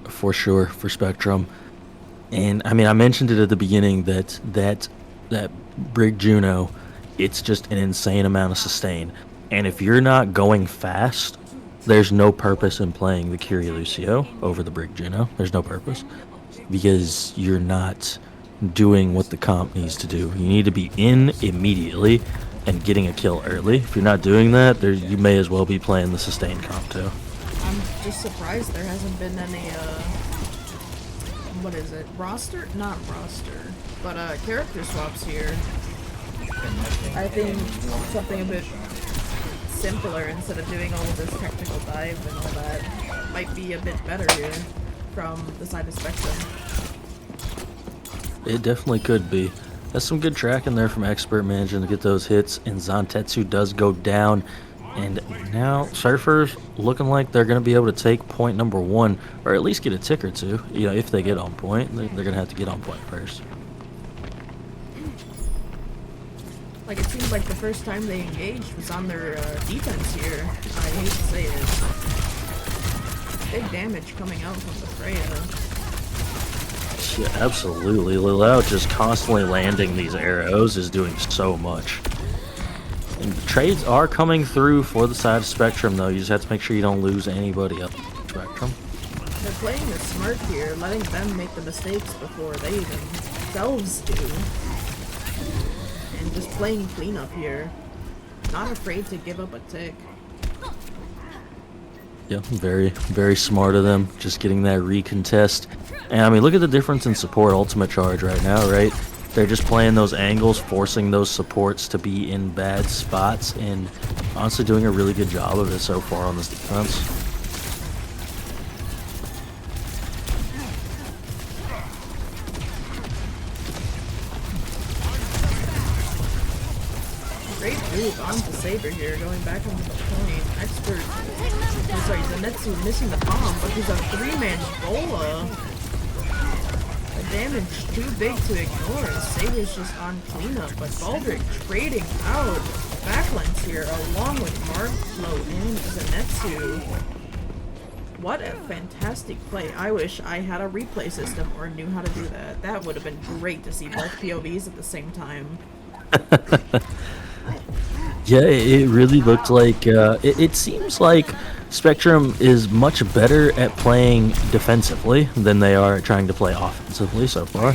for sure, for Spectrum. And I mean, I mentioned it at the beginning that Brig Juno, it's just an insane amount of sustain. And if you're not going fast, there's no purpose in playing the Kyrie Lucio over the Brig Juno. There's no purpose because you're not doing what the comp needs to do. You need to be in immediately and getting a kill early. If you're not doing that, you may as well be playing the sustain comp too. I'm just surprised there hasn't been any what is it? Not roster, but character swaps here. I think something a bit simpler instead of doing all of this technical dive and all that might be a bit better here from the side of Spectrum. It definitely could be. That's some good tracking there from Expert managing to get those hits, and Zantetsu does go down. And now Surfers looking like they're going to be able to take point number 1, or at least get a tick or two. You know, if they get on point, they're going to have to get on point first. Like, it seems like the first time they engaged was on their defense here. I hate to say it. Big damage coming out from the Freya. Yeah, absolutely. Lilao just constantly landing these arrows is doing so much. And the trades are coming through for the side of Spectrum, though. You just have to make sure you don't lose anybody up Spectrum. They're playing it smart here, letting them make the mistakes before they even themselves do. And just playing cleanup here. Not afraid to give up a tick. Yeah, very, very smart of them. Just getting that recontest. And I mean, look at the difference in support ultimate charge right now, right? They're just playing those angles, forcing those supports to be in bad spots, and honestly doing a really good job of it so far on this defense. Great move onto Saber here, going back onto the point. Expert. I'm sorry, Zenitsu missing the bomb, but he's a 3-man Bola. The damage too big to ignore. Saber's just on cleanup, but Baldric trading out backlines here, along with Markflow and Zenitsu. What a fantastic play. I wish I had a replay system or knew how to do that. That would have been great to see both POVs at the same time. Yeah, it really looked like, it seems like Spectrum is much better at playing defensively than they are at trying to play offensively so far.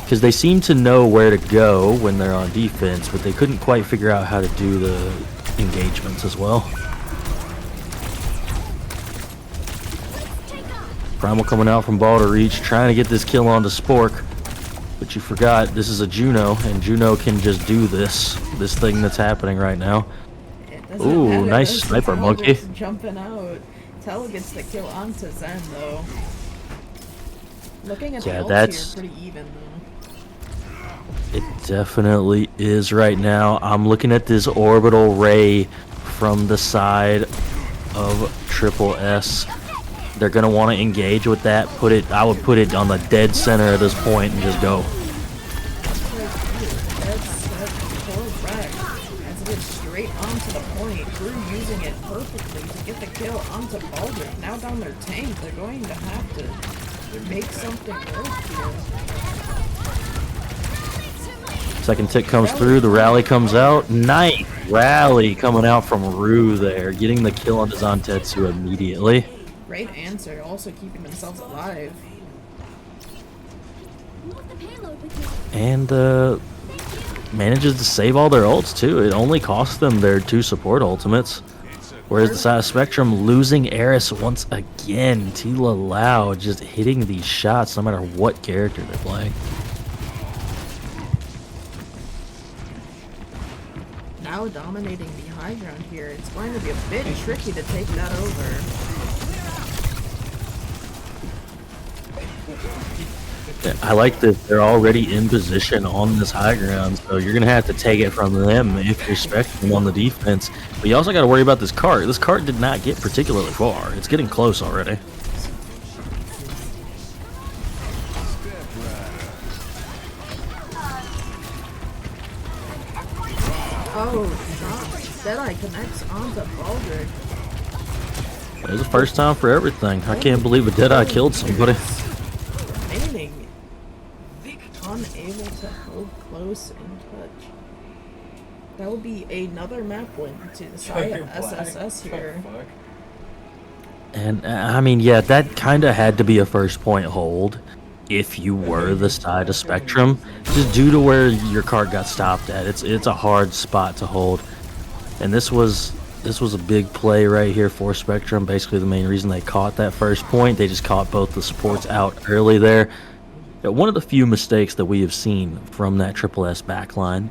Because they seem to know where to go when they're on defense, but they couldn't quite figure out how to do the engagements as well. Primal coming out from ball to reach, trying to get this kill onto Spork. But you forgot, this is a Juno, and Juno can just do this thing that's happening right now. Ooh, nice sniper, Monkey. Jumping out. Tell gets the kill onto Zen, though. Looking at the ults here, pretty even, though. It definitely is right now. I'm looking at this orbital ray from the side of Triple S. They're gonna want to engage with that. I would put it on the dead center of this point and just go. As it is straight onto the point. Drew using it perfectly to get the kill onto Baldric. Now down their tank, they're going to have to make something work here. Second tick comes through, the rally comes out. Nice rally coming out from Rue there, getting the kill on Zantetsu immediately. Great answer, also keeping themselves alive. And manages to save all their ults too. It only cost them their 2 support ultimates. Whereas the side of Spectrum losing Eris once again. Tila Lau just hitting these shots no matter what character they're playing. Now dominating the high ground here. It's going to be a bit tricky to take that over. I like that they're already in position on this high ground, so you're going to have to take it from them if you're Spectrum on the defense. But you also got to worry about this cart. This cart did not get particularly far. It's getting close already. Oh, Deadeye connects onto Baldric. It was the first time for everything. I can't believe a Deadeye killed somebody. Remaining. Unable to hold close in touch. That will be another map win to the side of SSS here. And I mean, yeah, that kind of had to be a first point hold if you were the side of Spectrum, just due to where your card got stopped at. It's a hard spot to hold, and this was a big play right here for Spectrum. Basically, the main reason they caught that first point, they just caught both the supports out early there. One of the few mistakes that we have seen from that Triple S backline,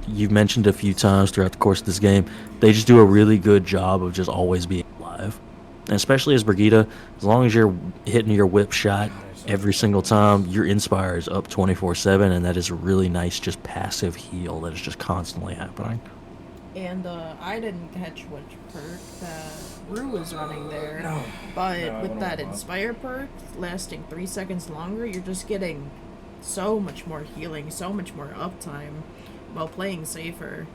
you've mentioned a few times throughout the course of this game, they just do a really good job of just always being alive. And especially as Brigitte, as long as you're hitting your whip shot every single time, your Inspire is up 24/7, and that is a really nice just passive heal that is just constantly happening. And I didn't catch which perk that Rue was running there, but with that Inspire perk lasting 3 seconds longer, you're just getting so much more healing, so much more uptime while playing safer.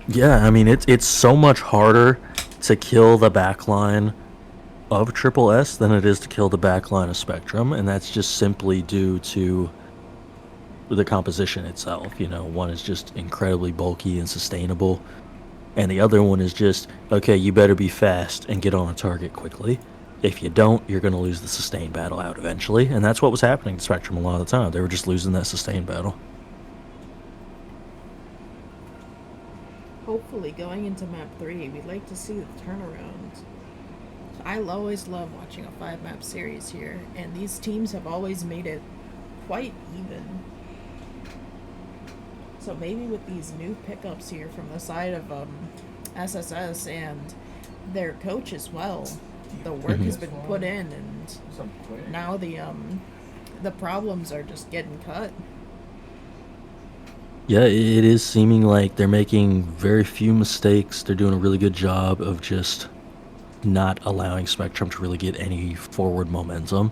Yeah, I mean, it's so much harder to kill the backline of Triple S than it is to kill the backline of Spectrum, and that's just simply due to the composition itself. You know, one is just incredibly bulky and sustainable, and the other one is just, okay, you better be fast and get on a target quickly. If you don't, you're going to lose the sustained battle out eventually, and that's what was happening to Spectrum a lot of the time. They were just losing that sustained battle. Hopefully, going into map 3, we'd like to see the turnaround. I always love watching a 5-map series here, and these teams have always made it quite even. So maybe with these new pickups here from the side of SSS and their coach as well, the work has been put in, and What's up, quick? now the problems are just getting cut. Yeah, it is seeming like they're making very few mistakes. They're doing a really good job of just not allowing Spectrum to really get any forward momentum.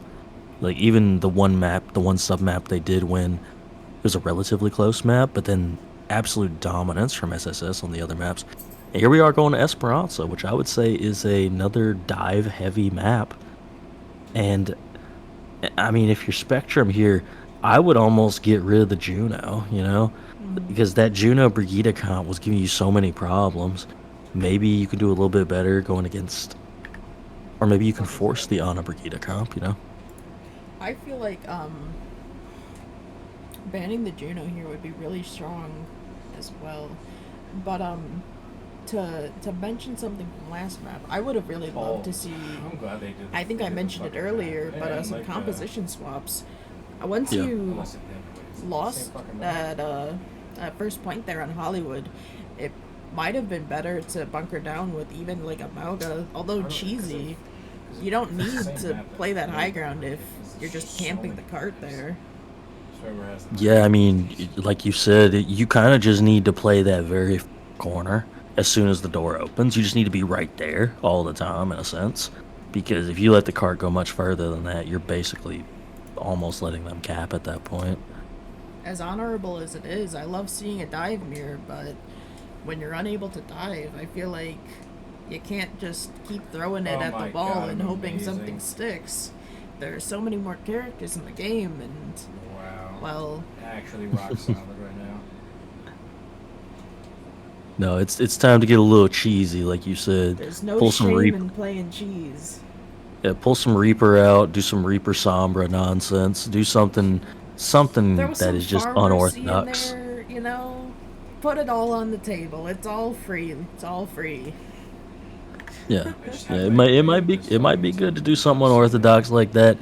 Like, even the one sub map they did win, it was a relatively close map, but then absolute dominance from SSS on the other maps. And here we are going to Esperanza, which I would say is another dive-heavy map. And, I mean, if you're Spectrum here, I would almost get rid of the Juno, you know? Because that Juno Brigida comp was giving you so many problems. Maybe you can do a little bit better going against... Or maybe you can force the Ana Brigida comp, you know? I feel like banning the Juno here would be really strong as well. But to mention something from last map, I would have really loved to see. I'm glad they did. I think I mentioned it earlier, but some composition swaps. Once you lost that first point there on Hollywood, it might have been better to bunker down with even like a Mauga, although cheesy. You don't need to play that high ground if you're just camping the cart there. Yeah, I mean, like you said, you kind of just need to play that very corner as soon as the door opens. You just need to be right there all the time, in a sense. Because if you let the cart go much further than that, you're basically almost letting them cap at that point. As honorable as it is, I love seeing a dive mirror, but when you're unable to dive, I feel like you can't just keep throwing it at the ball and hoping something sticks. There are so many more characters in the game, and well, actually rock solid right now. No, it's time to get a little cheesy, like you said. There's no pull some shame in playing cheese. Yeah, pull some Reaper out, do some Reaper Sombra nonsense, do something that is just unorthodox. In there, you know, put it all on the table. It's all free. It's all free. Yeah, it might be good to do something unorthodox like that.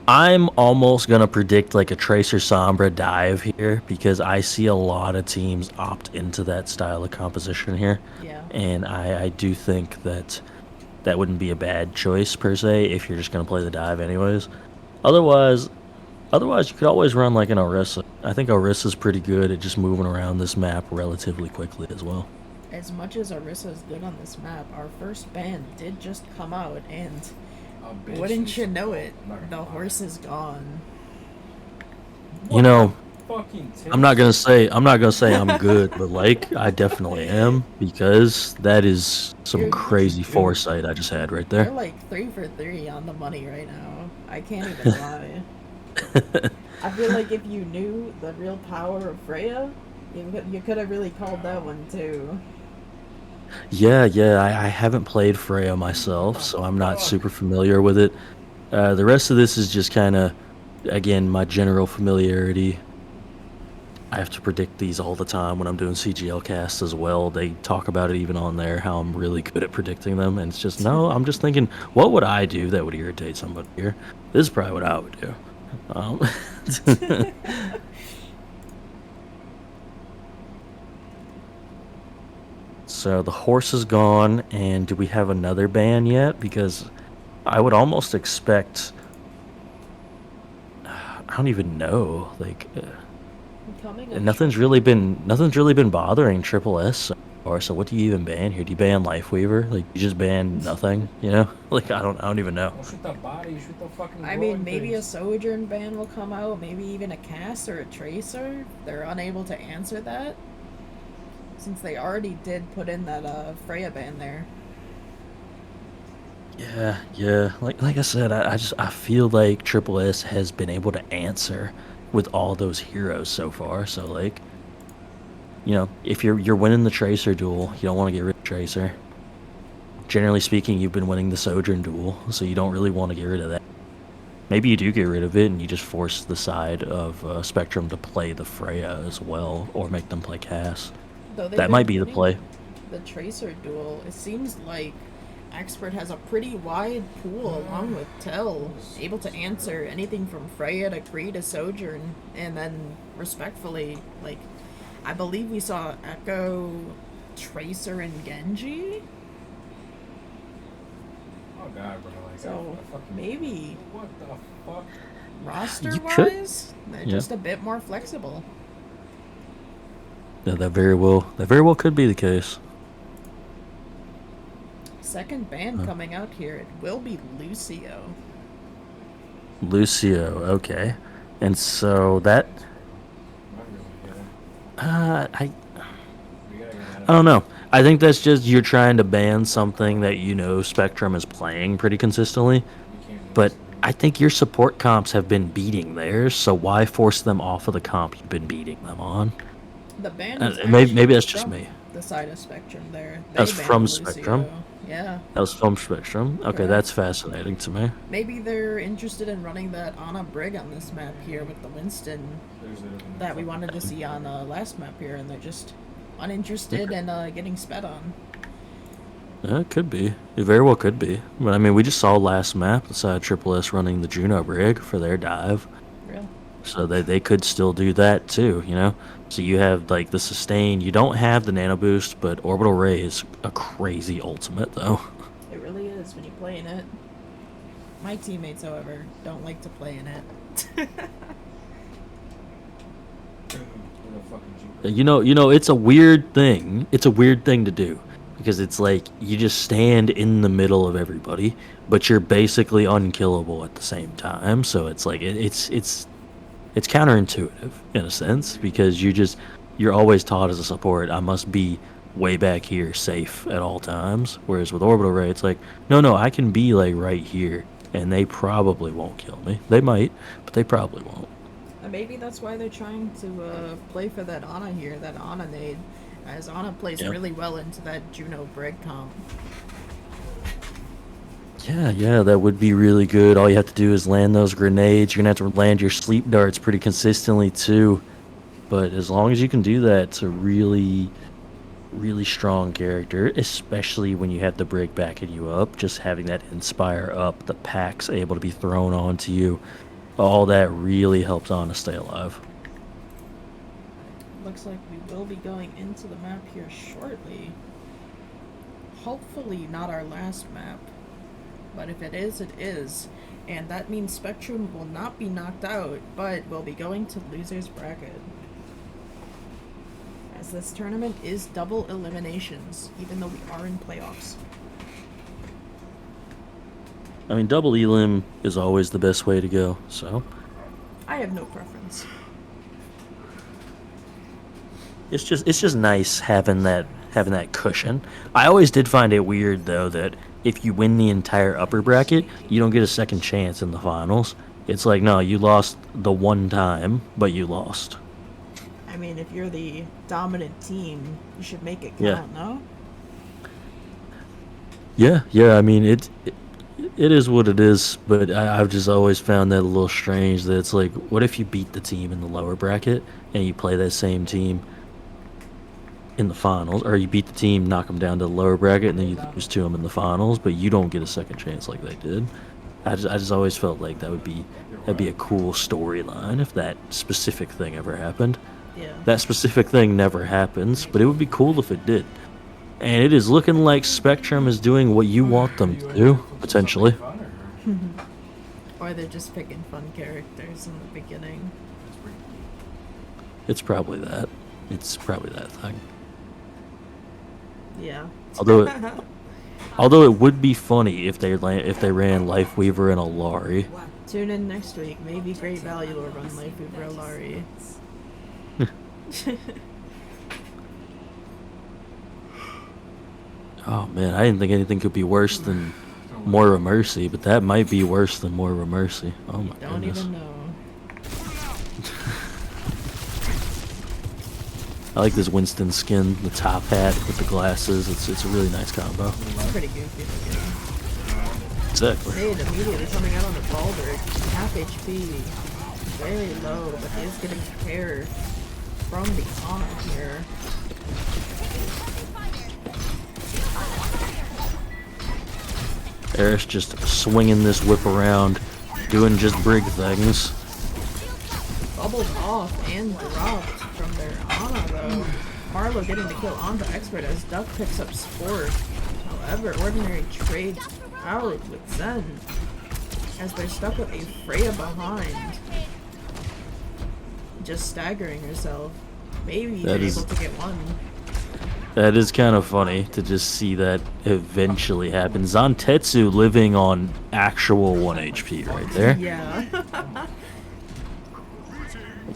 I'm almost gonna predict like a Tracer Sombra dive here because I see a lot of teams opt into that style of composition here. Yeah. And I do think that wouldn't be a bad choice per se if you're just gonna play the dive anyways. Otherwise you could always run like an Orisa. I think Orisa's pretty good at just moving around this map relatively quickly as well. As much as Orisa is good on this map, our first ban did just come out, and wouldn't you know it, the horse is gone. You know, I'm not gonna say I'm good, but like I definitely am, because that is some crazy foresight I just had right You're there. like 3 for 3 on the money right now. I can't even lie. I feel like if you knew the real power of Freya, you could have really called that one too. Yeah, I haven't played Freya myself, so I'm not super familiar with it. The rest of this is just kind of, again, my general familiarity. I have to predict these all the time when I'm doing CGL casts as well. They talk about it even on there, how I'm really good at predicting them, and it's just, no, I'm just thinking, what would I do that would irritate somebody here? This is probably what I would do. So the horse is gone, and do we have another ban yet? Because I would almost expect... I don't even know. Like, nothing's really been bothering Triple S so far. So what do you even ban here? Do you ban Lifeweaver? Like, you just ban nothing? You know? Like, I don't even know. Shoot the body, shoot the fucking. I mean, maybe a Sojourn ban will come out, maybe even a Cast or a Tracer. They're unable to answer that, since they already did put in that Freya ban there. Yeah. Like I said, I feel like Triple S has been able to answer with all those heroes so far. So like, you know, if you're winning the Tracer duel, you don't want to get rid of Tracer. Generally speaking, you've been winning the Sojourn duel, so you don't really want to get rid of that. Maybe you do get rid of it and you just force the side of Spectrum to play the Freya as well, or make them play Cass. That might be the play. The Tracer duel, it seems like Expert has a pretty wide pool along with Tell, able to answer anything from Freya to Kree to Sojourn, and then respectfully, like, I believe we saw Echo, Tracer, and Genji. Oh god, bro. Like, So fucking, maybe what the fuck? roster-wise, they're Yeah. just a bit more flexible. Yeah, that very well could be the case. Second band coming out here, it will be Lucio. Lucio, okay. And so that I don't know. I think that's just you're trying to ban something that you know Spectrum is playing pretty consistently. But I think your support comps have been beating theirs, so why force them off of the comp you've been beating them on? The band is Maybe that's just from me. the side of Spectrum there. That's banned from Lucio. Spectrum? Yeah. That was from Spectrum. Okay, Correct. that's fascinating to me. Maybe they're interested in running that Ana Brig on this map here with the Winston that we wanted to see on last map here, and they're just uninterested in getting sped on. It could be. It very well could be. But I mean, we just saw last map the side Triple S running the Juno Brig for their dive. Real. So they could still do that too, you know? So you have like the sustain, you don't have the nano boost, but orbital ray is a crazy ultimate though. It really is when you play in it. My teammates, however, don't like to play in it. You know, it's a weird thing. It's a weird thing to do because it's like you just stand in the middle of everybody, but you're basically unkillable at the same time. So it's like it's counterintuitive in a sense because you're always taught as a support I must be way back here safe at all times, whereas with orbital ray it's like no I can be like right here and they probably won't kill me. They might, but they probably won't. Maybe that's why they're trying to play for that Ana here, that Ana nade, as Ana plays Yep. really well into that Juno Brig comp. Yeah, that would be really good. All you have to do is land those grenades. You're gonna have to land your sleep darts pretty consistently too. But as long as you can do that, it's a really, really strong character, especially when you have the Brig backing you up. Just having that Inspire up, the packs able to be thrown onto you, all that really helps Ana stay alive. Looks like we will be going into the map here shortly. Hopefully not our last map. But if it is, it is. And that means Spectrum will not be knocked out, but will be going to loser's bracket. As this tournament is double eliminations, even though we are in playoffs. I mean, double elim is always the best way to go, so I have no preference. it's just nice having that cushion. I always did find it weird though that if you win the entire upper bracket, you don't get a second chance in the finals. It's like, no, you lost the one time, but you lost. I mean, if you're the dominant team, you should make it count, Yeah. no? Yeah. I mean, it is what it is, but I've just always found that a little strange. That it's like, what if you beat the team in the lower bracket and you play that same team in the finals, or you beat the team, knock them down to the lower bracket, and then you lose to them in the finals, but you don't get a second chance like they did. I just always felt like that'd be a cool storyline if that specific thing ever happened. Yeah. That specific thing never happens, but it would be cool if it did. And it is looking like Spectrum is doing what you want them to do, potentially. Or they're just picking fun characters in the beginning. It's probably that. It's probably that thing. Yeah. Although it would be funny if they ran Lifeweaver and Alari. Tune in next week. Maybe Great Value will run Lifeweaver Alari. Oh man, I didn't think anything could be worse than Moira Mercy, but that might be worse than Moira Mercy. Oh my Don't goodness. even know. I like this Winston skin, the top hat with the glasses. It's a really nice combo. It's pretty goofy looking. Exactly. Nade immediately coming out on the Baldur. Half HP. Very low, but he is getting care from the Ana here. Eris just swinging this whip around, doing just brig things. Bubbled off and dropped from their Ana though. Marlo getting the kill onto Expert as Duck picks up Sport. However, Ordinary trades out with Zen as they're stuck with a Freya behind. Just staggering herself. Maybe they're able to get one. That is kind of funny to just see that eventually happen. Zantetsu living on actual 1 HP right there. Yeah.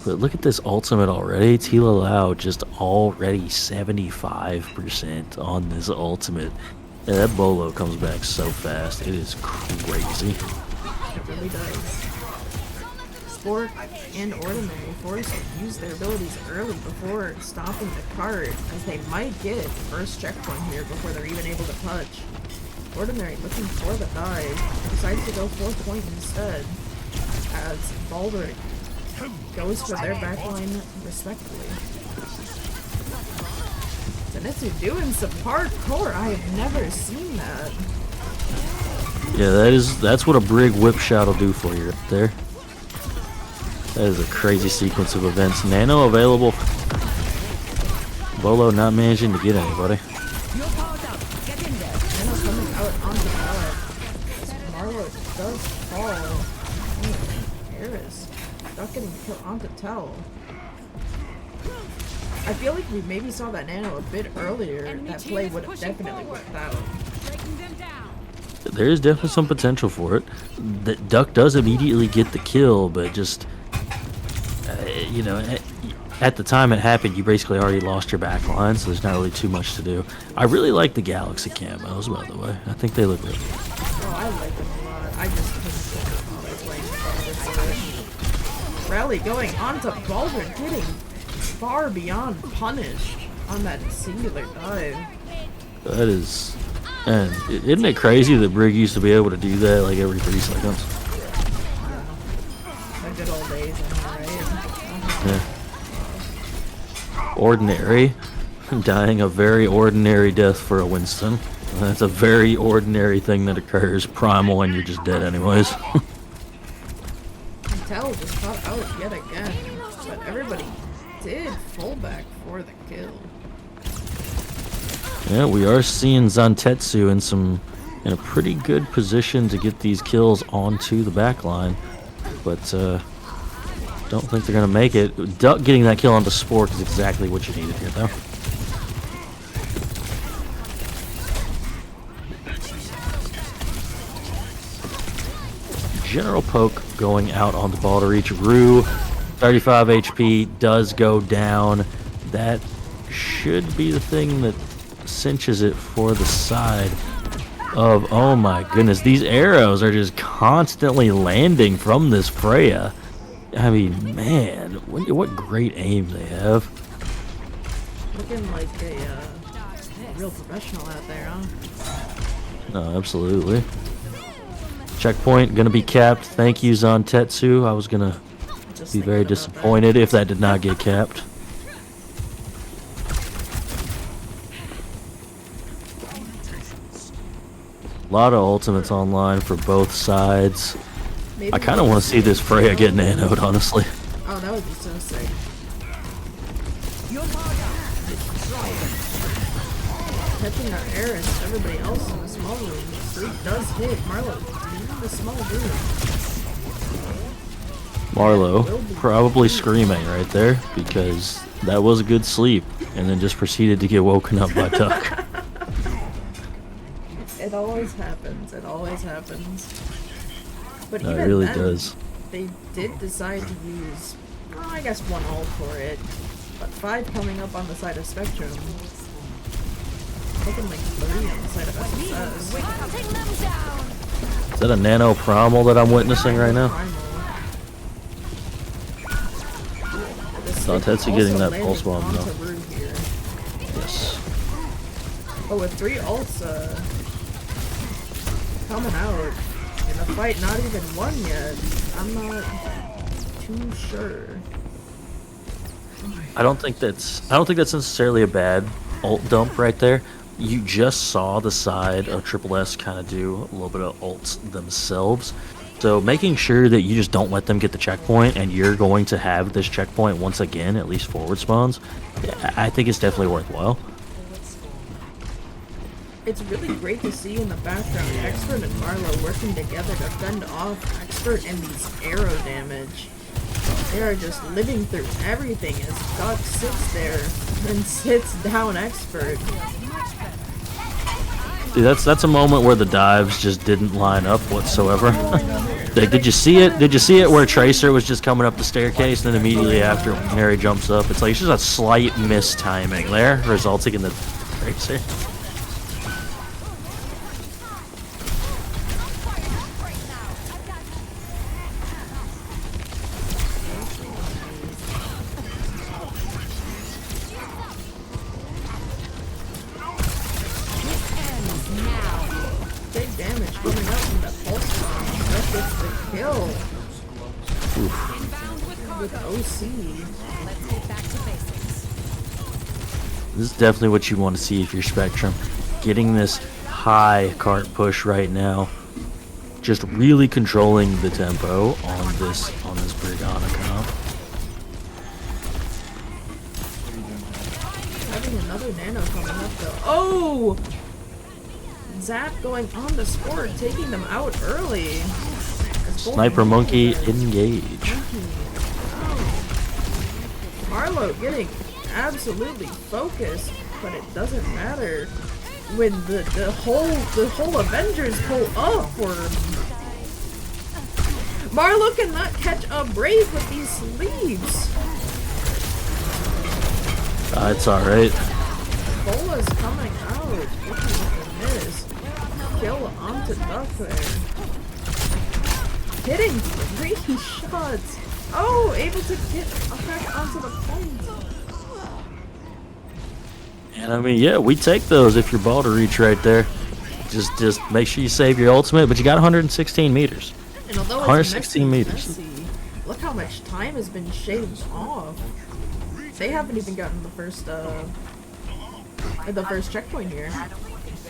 But look at this ultimate already. Tila Lau just already 75% on this ultimate. Yeah, that Bolo comes back so fast. It is crazy. It really does. Sport and Ordinary forced to use their abilities early before stopping the cart, as they might get first checkpoint here before they're even able to touch. Ordinary looking for the dive, decides to go 4th point instead, as Baldric goes for their backline respectfully. Zenitsu doing some hardcore. I have never seen that. Yeah, that's what a brig whip shot will do for you right there. That is a crazy sequence of events. Nano available. Bolo not managing to get anybody. Nano coming out onto the pallet. Marlo does fall. Oh, Eris. Not getting killed onto Tell. I feel like we maybe saw that Nano a bit earlier. That play would have definitely worked out. There is definitely some potential for it. The Duck does immediately get the kill, but just, you know, at the time it happened, you basically already lost your back line, so there's not really too much to do. I really like the Galaxy camos, by the way. I think they look really good. Oh, I like them a lot. I just couldn't stand how they're playing for it. Rally going onto Baldwin, getting far beyond punished on that singular dive. That is... And isn't it crazy that Brig used to be able to do that like every 3 seconds? The good old days, right? Yeah. Ordinary. Dying a very ordinary death for a Winston. That's a very ordinary thing that occurs. Primal and you're just dead anyways. Tell just caught out yet again, but everybody did fall back for the kill. Yeah, we are seeing Zantetsu in a pretty good position to get these kills onto the back line, but don't think they're gonna make it. Duck getting that kill onto Sport is exactly what you needed here, though. General Poke going out on the ball to reach Rue. 35 HP does go down. That should be the thing that cinches it for the side of... Oh my goodness, these arrows are just constantly landing from this Freya. I mean, man, what great aim they have. Looking like a real professional out there, huh? No, absolutely. Checkpoint gonna be capped. Thank you, Zantetsu. I was gonna be very disappointed if that did not get capped. A lot of ultimates online for both sides. Maybe I kind of want to see this Freya get nanoed, honestly. Oh, that would be so sick. Catching our Eris, everybody else in the small room. Fruit does hit Marlo in the small room. Marlo probably screaming right there because that was a good sleep and then just proceeded to get woken up by Duck. It always happens. It always happens. But No, even it really then, does. they did decide to use, well, I guess, 1 ult for it. But 5 coming up on the side of Spectrum. Looking like 3 on the side of SSS. Is that a nano primal that I'm witnessing right now? Zantetsu getting that pulse bomb though. Yes. But with 3 ults coming out in the fight, not even 1 yet, I'm not too sure. I don't think that's necessarily a bad ult dump right there, you just saw the side of Triple S kind of do a little bit of ults themselves. So making sure that you just don't let them get the checkpoint, and you're going to have this checkpoint once again, at least forward spawns, I think it's definitely worthwhile. It's really great to see in the background Expert and Marlo working together to fend off Expert and these arrow damage. They are just living through everything as Duck sits there and sits down Expert. Dude, that's a moment where the dives just didn't line up whatsoever. Like, did you see it? Did you see it where Tracer was just coming up the staircase, and then immediately after Mary jumps up? It's like it's just a slight mistiming there, resulting in the Tracer. Big damage coming out from that pulse bomb. That gets the kill. With OC. Let's get back to basics. This is definitely what you want to see if you're Spectrum. Getting this high cart push right now. Just really controlling the tempo on this Brigana comp. Having another nano coming up though. Oh! Zap going on the sport, taking them out early. As both Sniper Monkey guys- engage. Marlo getting absolutely focused, but it doesn't matter when the whole Avengers pull up for him. Marlo cannot catch a Brave with these sleeves. It's alright. Bola's coming out. Looking at the miss. Kill onto Duck there. Hitting 3 shots. Oh, able to get back onto the point. And I mean, yeah, we take those if you're ball to reach right there. Just make sure you save your ultimate, but you got 116 meters. And although it's 116 meters. messy, look how much time has been shaved off. They haven't even gotten the first checkpoint here.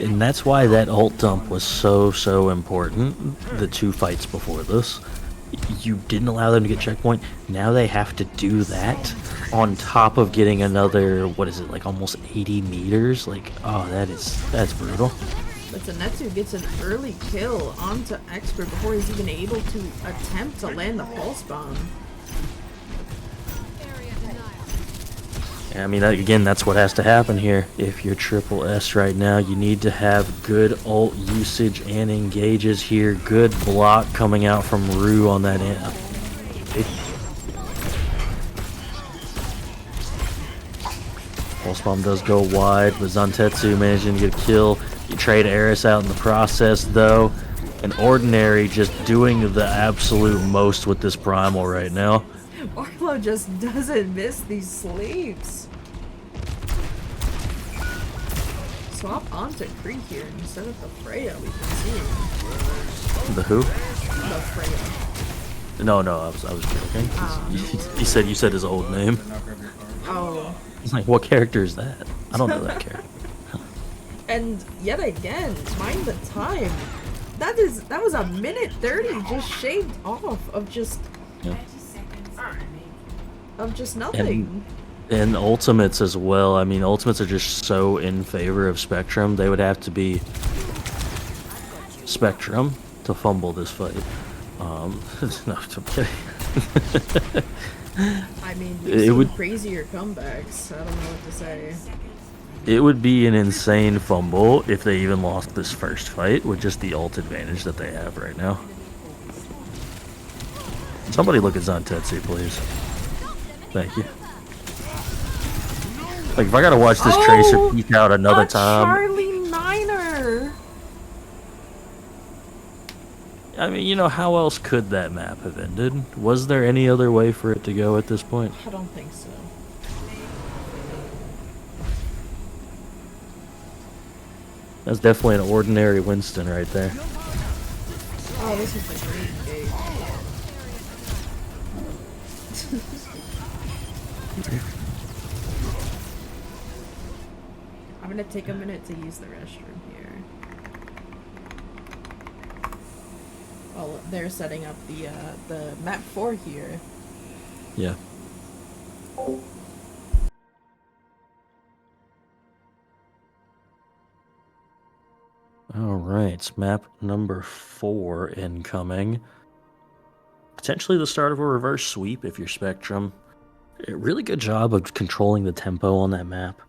And that's why that ult dump was so important. The 2 fights before this, you didn't allow them to get checkpoint. Now they have to do that on top of getting another, what is it, like almost 80 meters? Like, oh, that's brutal. But Zenetsu gets an early kill onto Expert before he's even able to attempt to land the pulse bomb. I mean, again, that's what has to happen here. If you're Triple S right now, you need to have good ult usage and engages here. Good block coming out from Rue on that end. Pulse bomb does go wide, but Zantetsu managing to get a kill. You trade Eris out in the process, though. And Ordinary just doing the absolute most with this Primal right now. Arlo just doesn't miss these sleeves. Swap onto Kree here instead of the Freya we've been seeing. The who? The Freya. No, I was joking. You said his old name. Oh. It's like, what character is that? I don't know that character. And yet again, mind the time. That was a minute 30 just shaved off of just Yeah. nothing. And ultimates as well. I mean, ultimates are just so in favor of Spectrum. They would have to be Spectrum to fumble this fight. No, I'm kidding. I mean, It it would- crazier comebacks. I don't know what to say. It would be an insane fumble if they even lost this first fight with just the ult advantage that they have right now. Somebody look at Zantetsu, please. Thank you. Like, if I gotta watch this Tracer peek out another time... Charlie Niner! I mean, you know, how else could that map have ended? Was there any other way for it to go at this point? I don't think so. That's definitely an ordinary Winston right there. Oh, this is the great engage. I'm gonna take a minute to use the restroom here. Well, they're setting up the map 4 here. Yeah. All right, map number 4 incoming. Potentially the start of a reverse sweep if you're Spectrum. A really good job of controlling the tempo on that map.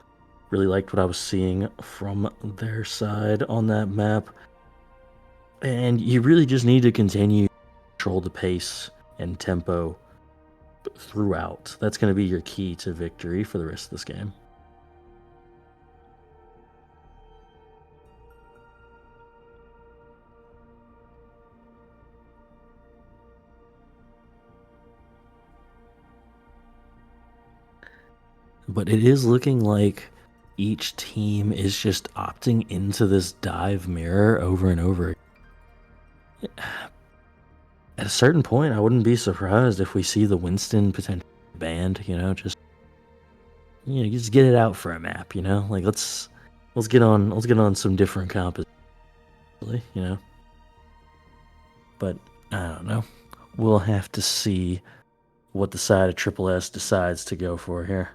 Really liked what I was seeing from their side on that map. And you really just need to continue to control the pace and tempo throughout. That's going to be your key to victory for the rest of this game. But it is looking like each team is just opting into this dive mirror over and over. At a certain point, I wouldn't be surprised if we see the Winston potentially banned, just just get it out for a map, Like let's get on some different compositions, But I don't know. We'll have to see what the side of Triple S decides to go for here.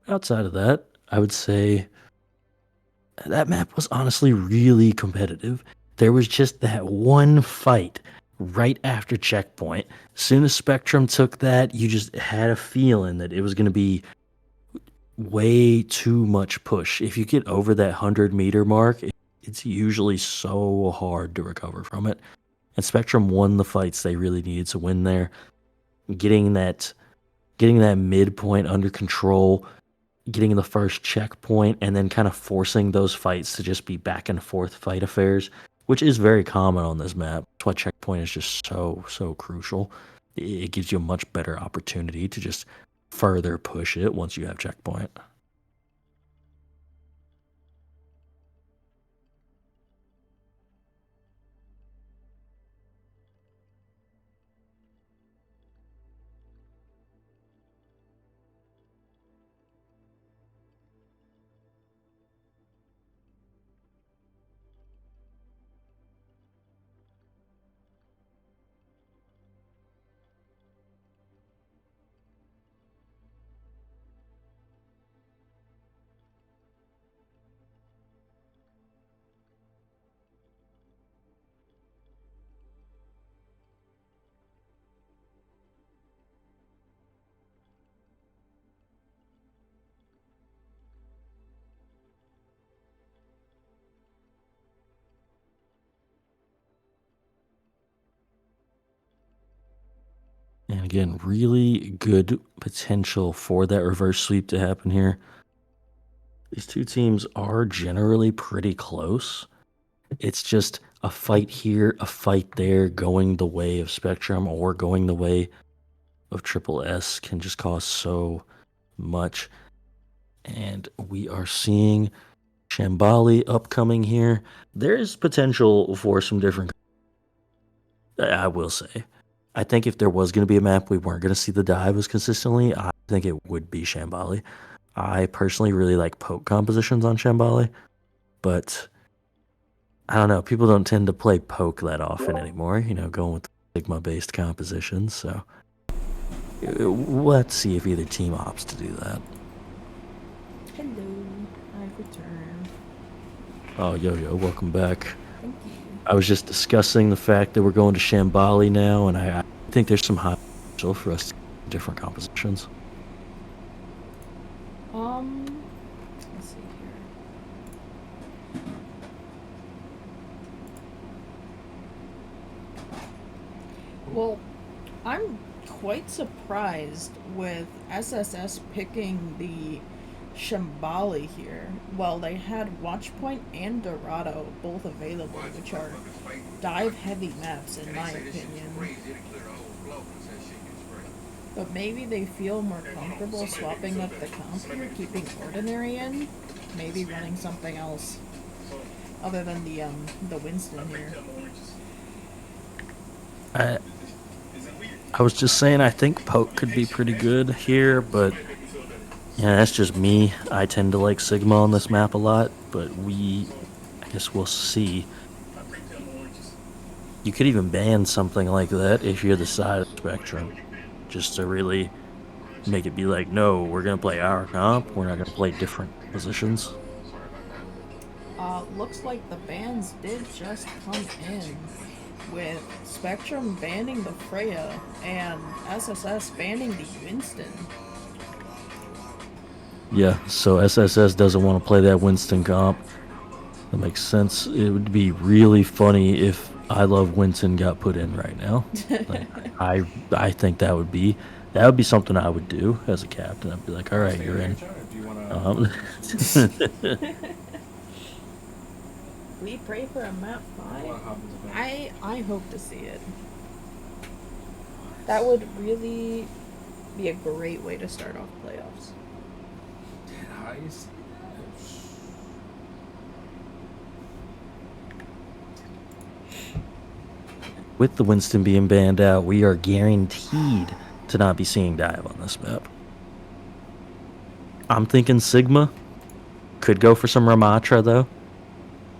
Outside of that, I would say that map was honestly really competitive. There was just that one fight right after checkpoint. As soon as Spectrum took that, you just had a feeling that it was going to be way too much push. If you get over that 100-meter mark, it's usually so hard to recover from it. And Spectrum won the fights they really needed to win there. Getting that midpoint under control, getting the first checkpoint, and then kind of forcing those fights to just be back and forth fight affairs, which is very common on this map. That's why checkpoint is just so crucial. It gives you a much better opportunity to just further push it once you have checkpoint. And again, really good potential for that reverse sweep to happen here. These two teams are generally pretty close. It's just a fight here, a fight there, going the way of Spectrum or going the way of Triple S can just cause so much. And we are seeing Shambali upcoming here. There's potential for some different. I will say, I think if there was going to be a map we weren't going to see the dive as consistently, I think it would be Shambali. I personally really like poke compositions on Shambali, but I don't know. People don't tend to play poke that often anymore, going with Sigma-based compositions. So let's see if either team opts to do that. Hello, I've returned. Oh, Yo-Yo, welcome back. Thank you. I was just discussing the fact that we're going to Shambali now, and I think there's some high potential for us to do different compositions. Let's see here. Well, I'm quite surprised with SSS picking the Shambali here. Well, they had Watchpoint and Dorado both available, which are dive-heavy maps in my opinion. But maybe they feel more comfortable swapping up the comp here, keeping Ordinary in, maybe running something else other than the Winston here. I was just saying I think Poke could be pretty good here, but yeah, that's just me. I tend to like Sigma on this map a lot, but I guess we'll see. You could even ban something like that if you're the side of Spectrum, just to really make it be like, no, we're gonna play our comp, we're not gonna play different positions. Looks like the bans did just come in, with Spectrum banning the Freya and SSS banning the Winston. Yeah, so SSS doesn't want to play that Winston comp. That makes sense. It would be really funny if I Love Winston got put in right now. Like, I think that would be something I would do as a captain. I'd be like, all right, you're in. We pray for a map 5. I hope to see it. That would really be a great way to start off playoffs. With the Winston being banned out, we are guaranteed to not be seeing dive on this map. I'm thinking Sigma. Could go for some Ramatra, though.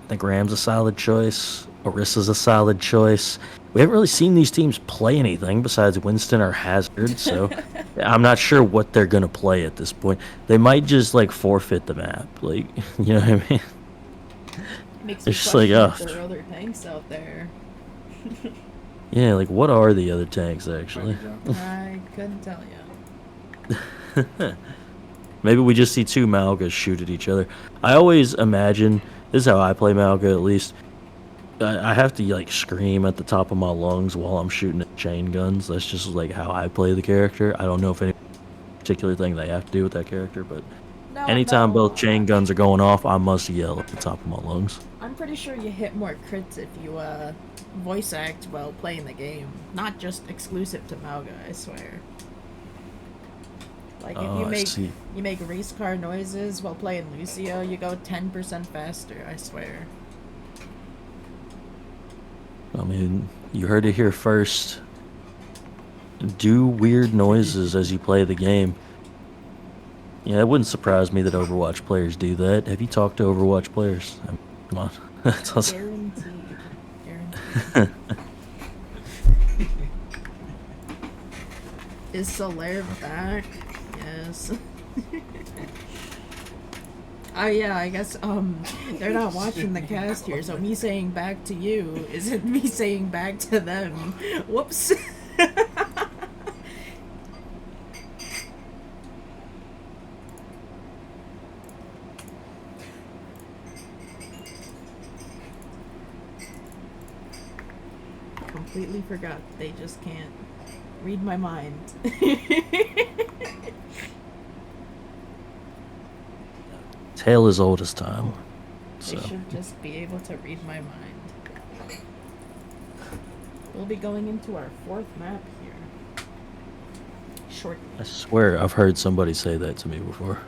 I think Ram's a solid choice. Orissa's a solid choice. We haven't really seen these teams play anything besides Winston or Hazard, so I'm not sure what they're going to play at this point. They might just, like, forfeit the map. Like, you know what I mean? Makes It's me just like, question if there are other tanks out there. Yeah, like, what are the other tanks, actually? I couldn't tell you. Maybe we just see two Malgas shoot at each other. I always imagine, this is how I play Malga at least, I have to like scream at the top of my lungs while I'm shooting at chain guns. That's just like how I play the character. I don't know if any particular thing they have to do with that character, but anytime both chain guns are going off, I must yell at the top of my lungs. I'm pretty sure you hit more crits if you voice act while playing the game, not just exclusive to Malga, I swear. Like if you make race car noises while playing Lucio, you go 10% faster, I swear. I mean, you heard it here first. Do weird noises as you play the game. Yeah, it wouldn't surprise me that Overwatch players do that. Have you talked to Overwatch players? I mean, come on. That's awesome. Guaranteed. Is Solaire back? Yes. Oh yeah, I guess they're not watching the cast here, so me saying back to you isn't me saying back to them. Whoops. Completely forgot. They just can't read my mind. Tale as old as time. They should just be able to read my mind. We'll be going into our 4th map here shortly. I swear I've heard somebody say that to me before.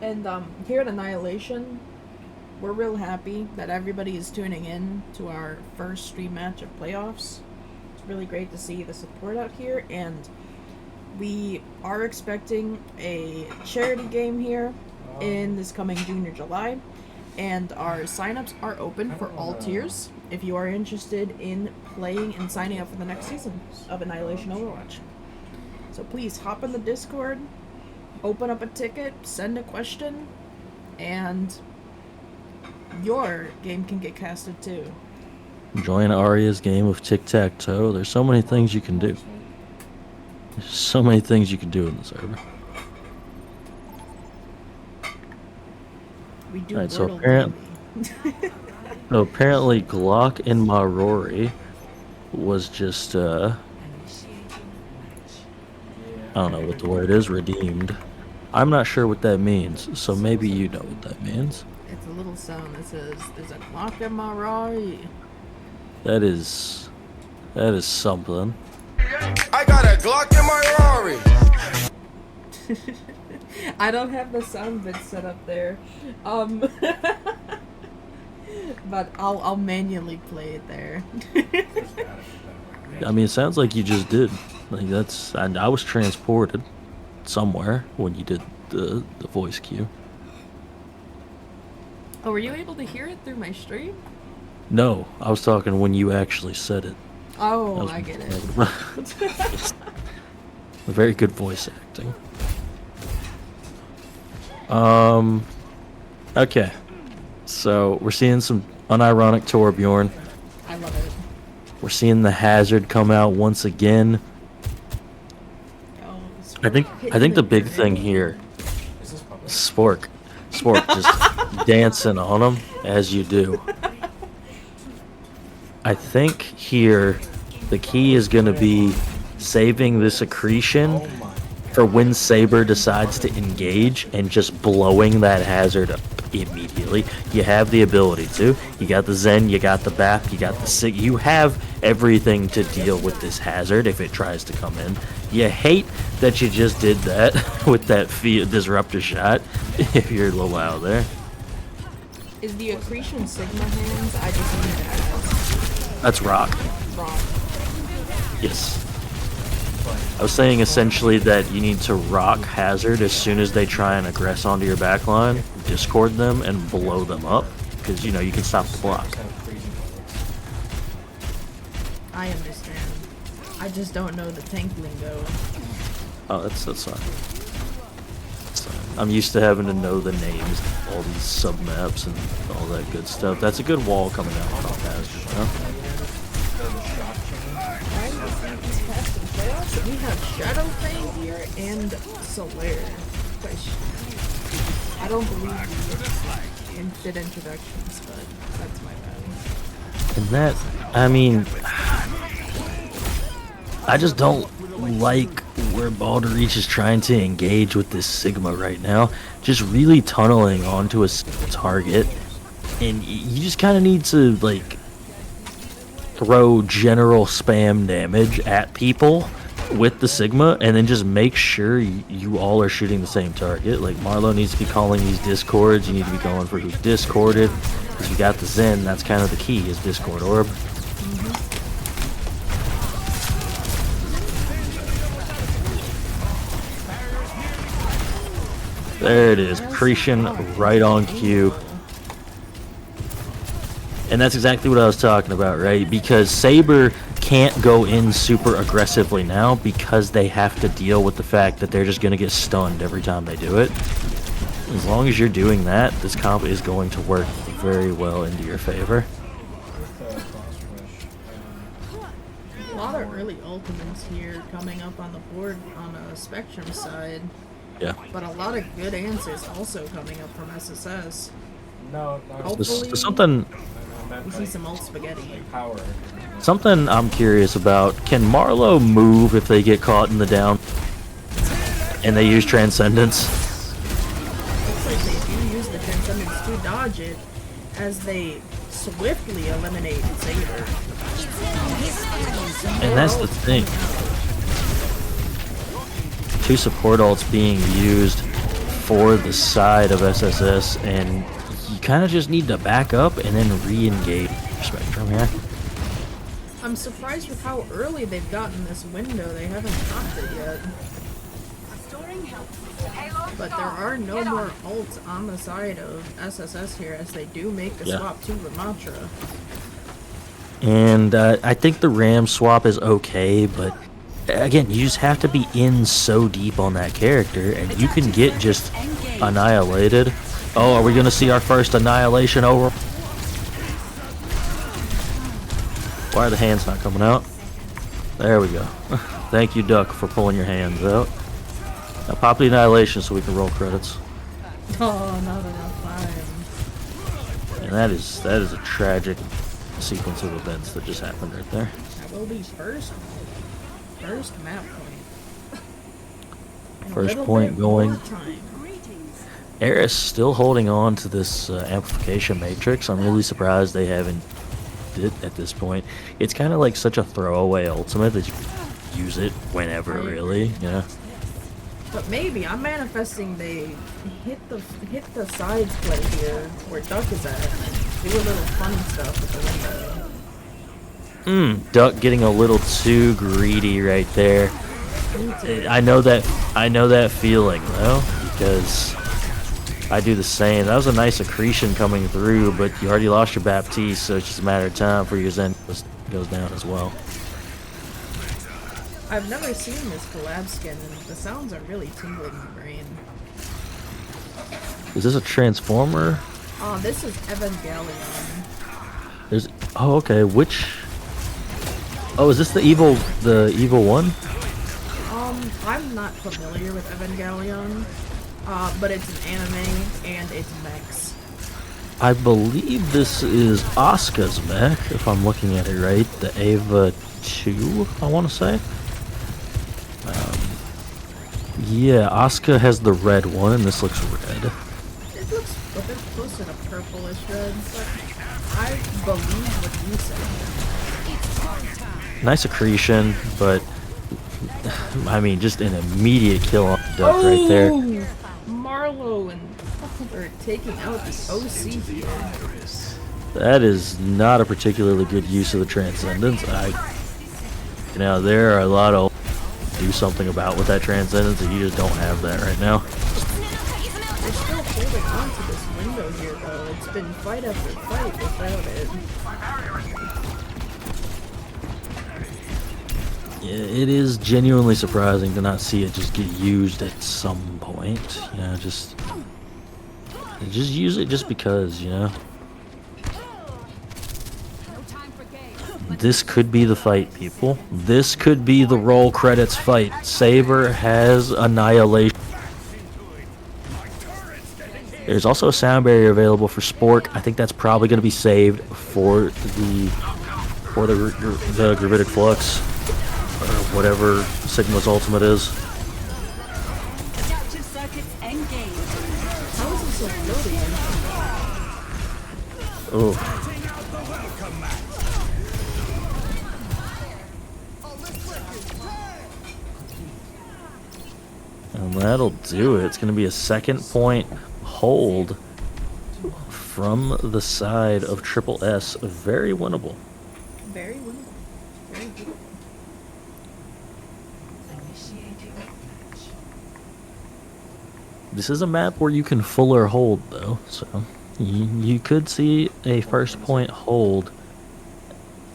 And here at Annihilation, we're real happy that everybody is tuning in to our first stream match of playoffs. It's really great to see the support out here, and we are expecting a charity game here in this coming June or July, and our signups are open for all tiers if you are interested in playing and signing up for the next season of Annihilation Overwatch. So please hop in the Discord, open up a ticket, send a question, and your game can get casted too. Join Arya's game of tic-tac-toe. There's so many things you can do. There's so many things you can do in the server. We do Alright, so Wordle apparently Glock and Marori was just don't know what the word is, redeemed. I'm not sure what that means, so maybe you know what that means. It's a little sound that says, "There's a clock in my right." That is something. I got a Glock in my Rari. I don't have the sound bit set up there, but I'll manually play it there. I mean, it sounds like you just did. Like that's, and I was transported somewhere when you did the voice cue. Oh, were you able to hear it through my stream? No, I was talking when you actually said it. Oh, I get it. Very good voice acting. Okay. So we're seeing some unironic Torbjorn. I love it. We're seeing the hazard come out once again. Oh, I think the big thing here, Is this public? Spork just dancing on him as you do. I think here the key is going to be saving this accretion for when Saber decides to engage and just blowing that hazard up immediately. You have the ability to. You got the Zen, you got the BAP, you got the SIG. You have everything to deal with this hazard if it tries to come in. You hate that you just did that with that disruptor shot if you're a little out there. Is the accretion Sigma hands? I just need that. That's rock. Wrong. Yes. I was saying essentially that you need to rock hazard as soon as they try and aggress onto your backline, discord them, and blow them up, because you know you can stop the block. I understand. I just don't know the tank lingo. Oh, that's fine. That's fine. I'm used to having to know the names of all these sub maps and all that good stuff. That's a good wall coming out from hazard, huh? We have Shadow Fang here and Solaire. I don't believe we did introductions, but that's my bad. And that, I mean, I just don't like where Baldur Reach is trying to engage with this Sigma right now. Just really tunneling onto a target, and you just kind of need to, like, throw general spam damage at people with the Sigma, and then just make sure you all are shooting the same target. Like, Marlowe needs to be calling these discords. You need to be going for who's discorded. Because you got the Zen, that's kind of the key, is Discord Orb. There it is, accretion right on cue. And that's exactly what I was talking about, right? Because Saber can't go in super aggressively now because they have to deal with the fact that they're just going to get stunned every time they do it. As long as you're doing that, this comp is going to work very well into your favor. A lot of early ultimates here coming up on the board on a Spectrum side. Yeah. But a lot of good answers also coming up from SSS. No, Hopefully, Something we see some old spaghetti. power. Something I'm curious about, can Marlowe move if they get caught in the down and they use Transcendence? Looks like they do use the Transcendence to dodge it as they swiftly eliminate Saber. And that's the thing. 2 support ults being used for the side of SSS, and you kind of just need to back up and then re-engage Spectrum here. I'm surprised with how early they've gotten this window. They haven't popped it yet. But there are no more ults on the side of SSS here as they do make the swap to Ramatra. And I think the Ram swap is okay, but again, you just have to be in so deep on that character, and you can get just annihilated. Oh, are we going to see our first annihilation over? Why are the hands not coming out? There we go. Thank you, Duck, for pulling your hands out. Now pop the annihilation so we can roll credits. Oh, not enough time. And that is a tragic sequence of events that just happened right there. That will be first map point. First Little point bit going. more time. Eris still holding on to this amplification matrix. I'm really surprised they haven't did it at this point. It's kind of like such a throwaway ultimate that you use it whenever, really. You know. But maybe I'm manifesting they hit the sides play here where Duck is at, and then do a little fun stuff with the window. Duck getting a little too greedy right there. Me too. I know that feeling though, because I do the same. That was a nice accretion coming through, but you already lost your Baptiste, so it's just a matter of time before your Zen goes down as well. I've never seen this collab skin, and the sounds are really tingling my brain. Is this a Transformer? Oh, this is Evangelion. There's okay. Which? Oh, is this the evil one? I'm not familiar with Evangelion, but it's an anime and it's mechs. I believe this is Asuka's mech, if I'm looking at it right. The Ava 2, I want to say. Yeah, Asuka has the red one, and this looks red. It looks a bit closer to purplish red, but I believe what you said. Nice accretion, but I mean, just an immediate kill on Duck right there. Marlowe and are taking out the OC here. That is not a particularly good use of the Transcendence. There are a lot of do something about with that Transcendence, and you just don't have that right now. They're still holding on to this window here, though. It's been fight after fight without it. Yeah, it is genuinely surprising to not see it just get used at some point. Just use it just because, This could be the fight, people. This could be the roll credits fight. Saber has Annihilation. There's also a sound barrier available for Spork. I think that's probably going to be saved for the Gravitic Flux, or whatever Sigma's ultimate is. Adaptive circuits engaged. How is this so floaty? Oh. And that'll do it. It's going to be a second point hold from the side of Triple S. Very winnable. Very winnable. Very good. Initiating match. This is a map where you can fuller hold, though. So you could see a first point hold.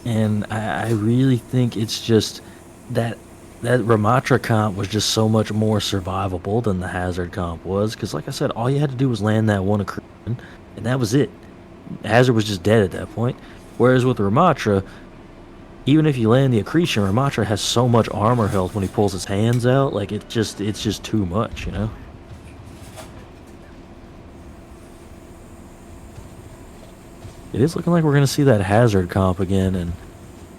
And I really think it's just that Ramatra comp was just so much more survivable than the Hazard comp was, because like I said, all you had to do was land that one accretion, and that was it. Hazard was just dead at that point. Whereas with Ramatra, even if you land the accretion, Ramatra has so much armor health when he pulls his hands out, like it's just too much, It is looking like we're gonna see that Hazard comp again, and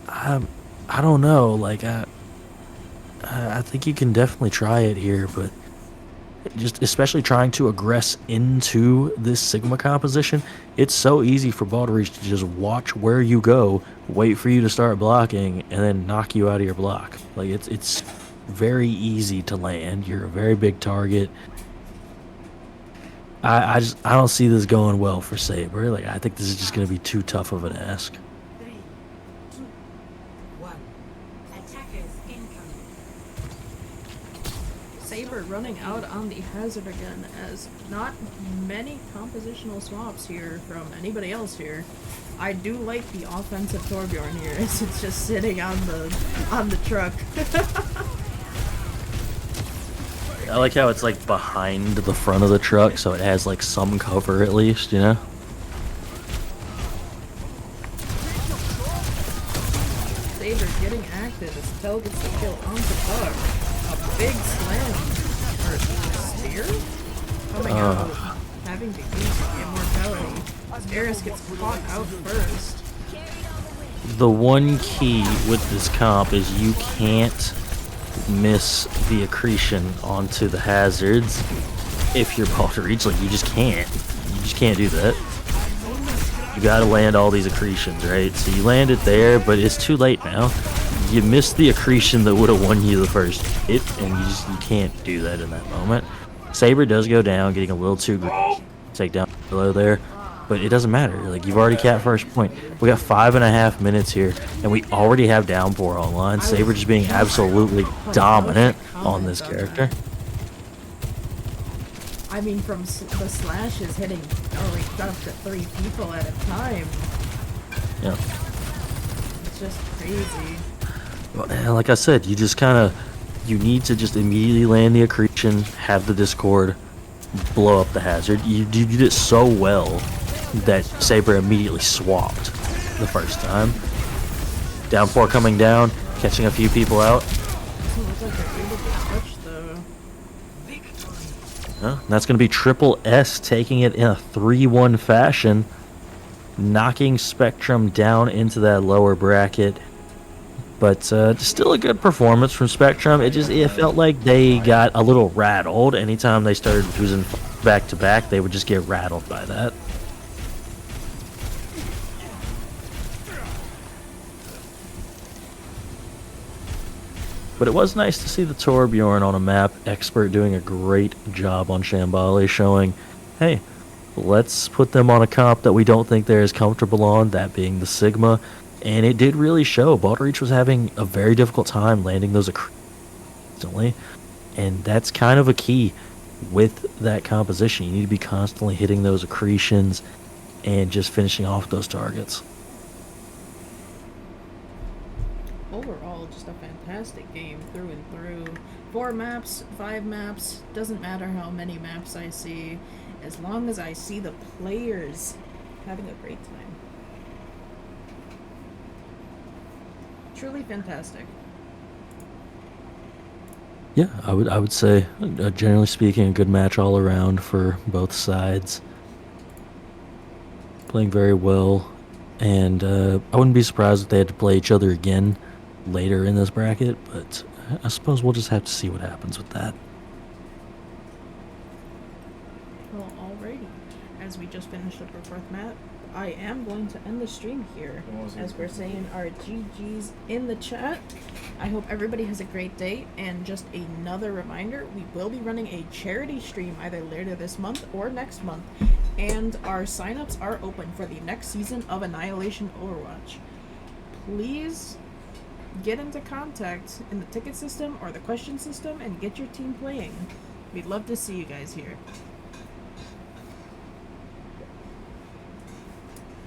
I don't know, like I think you can definitely try it here, but just especially trying to aggress into this Sigma composition, it's so easy for Balderich to just watch where you go, wait for you to start blocking, and then knock you out of your block. Like it's very easy to land. You're a very big target. I don't see this going well for Saber. Like I think this is just gonna be too tough of an ask. 3, 2, 1. Attackers incoming. Saber running out on the Hazard again, as not many compositional swaps here from anybody else here. I do like the offensive Torbjorn here, as it's just sitting on the truck. I like how it's like behind the front of the truck, so it has like some cover at least, Saber getting active as Tell gets the kill onto Bug. A big slam or spear coming out, having to use immortality. Eris gets caught out first. The one key with this comp is you can't miss the accretion onto the hazards if you're ball to reach. Like, you just can't. You just can't do that. You gotta land all these accretions, right? So you land it there, but it's too late now. You missed the accretion that would have won you the first hit, and you can't do that in that moment. Saber does go down, getting a little too take down below there, but it doesn't matter. Like, you've already capped first point. We got 5.5 minutes here, and we already have downpour online. Saber just being absolutely dominant on this character. I mean, from the slashes hitting up to 3 people at a time. Yeah. It's just crazy. Well, like I said, you just kind of, you need to just immediately land the accretion, have the discord, blow up the hazard. You did it so well that Saber immediately swapped the first time. Downpour coming down, catching a few people out. Doesn't look like they're able to switch though. And that's going to be Triple S taking it in a 3-1 fashion, knocking Spectrum down into that lower bracket. But still a good performance from Spectrum. It felt like they got a little rattled. Anytime they started losing back-to-back, they would just get rattled by that. But it was nice to see the Torbjorn on a map expert doing a great job on Shambali, showing, hey, let's put them on a comp that we don't think they're as comfortable on, that being the Sigma. And it did really show. Balderreach was having a very difficult time landing those constantly, and that's kind of a key with that composition. You need to be constantly hitting those accretions and just finishing off those targets. Overall, just a fantastic game through and through. 4 maps, 5 maps, doesn't matter how many maps I see, as long as I see the players having a great time. Truly fantastic. Yeah, I would say, generally speaking, a good match all around for both sides. Playing very well, and I wouldn't be surprised if they had to play each other again later in this bracket, but I suppose we'll just have to see what happens with that. Well, alrighty. As we just finished up our 4th map, I am going to end the stream here, as we're saying our GGs in the chat. I hope everybody has a great day, and just another reminder, we will be running a charity stream either later this month or next month, and our signups are open for the next season of Annihilation Overwatch. Please get into contact in the ticket system or the question system and get your team playing. We'd love to see you guys here.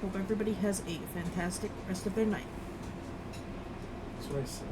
Hope everybody has a fantastic rest of their night. That's what I said.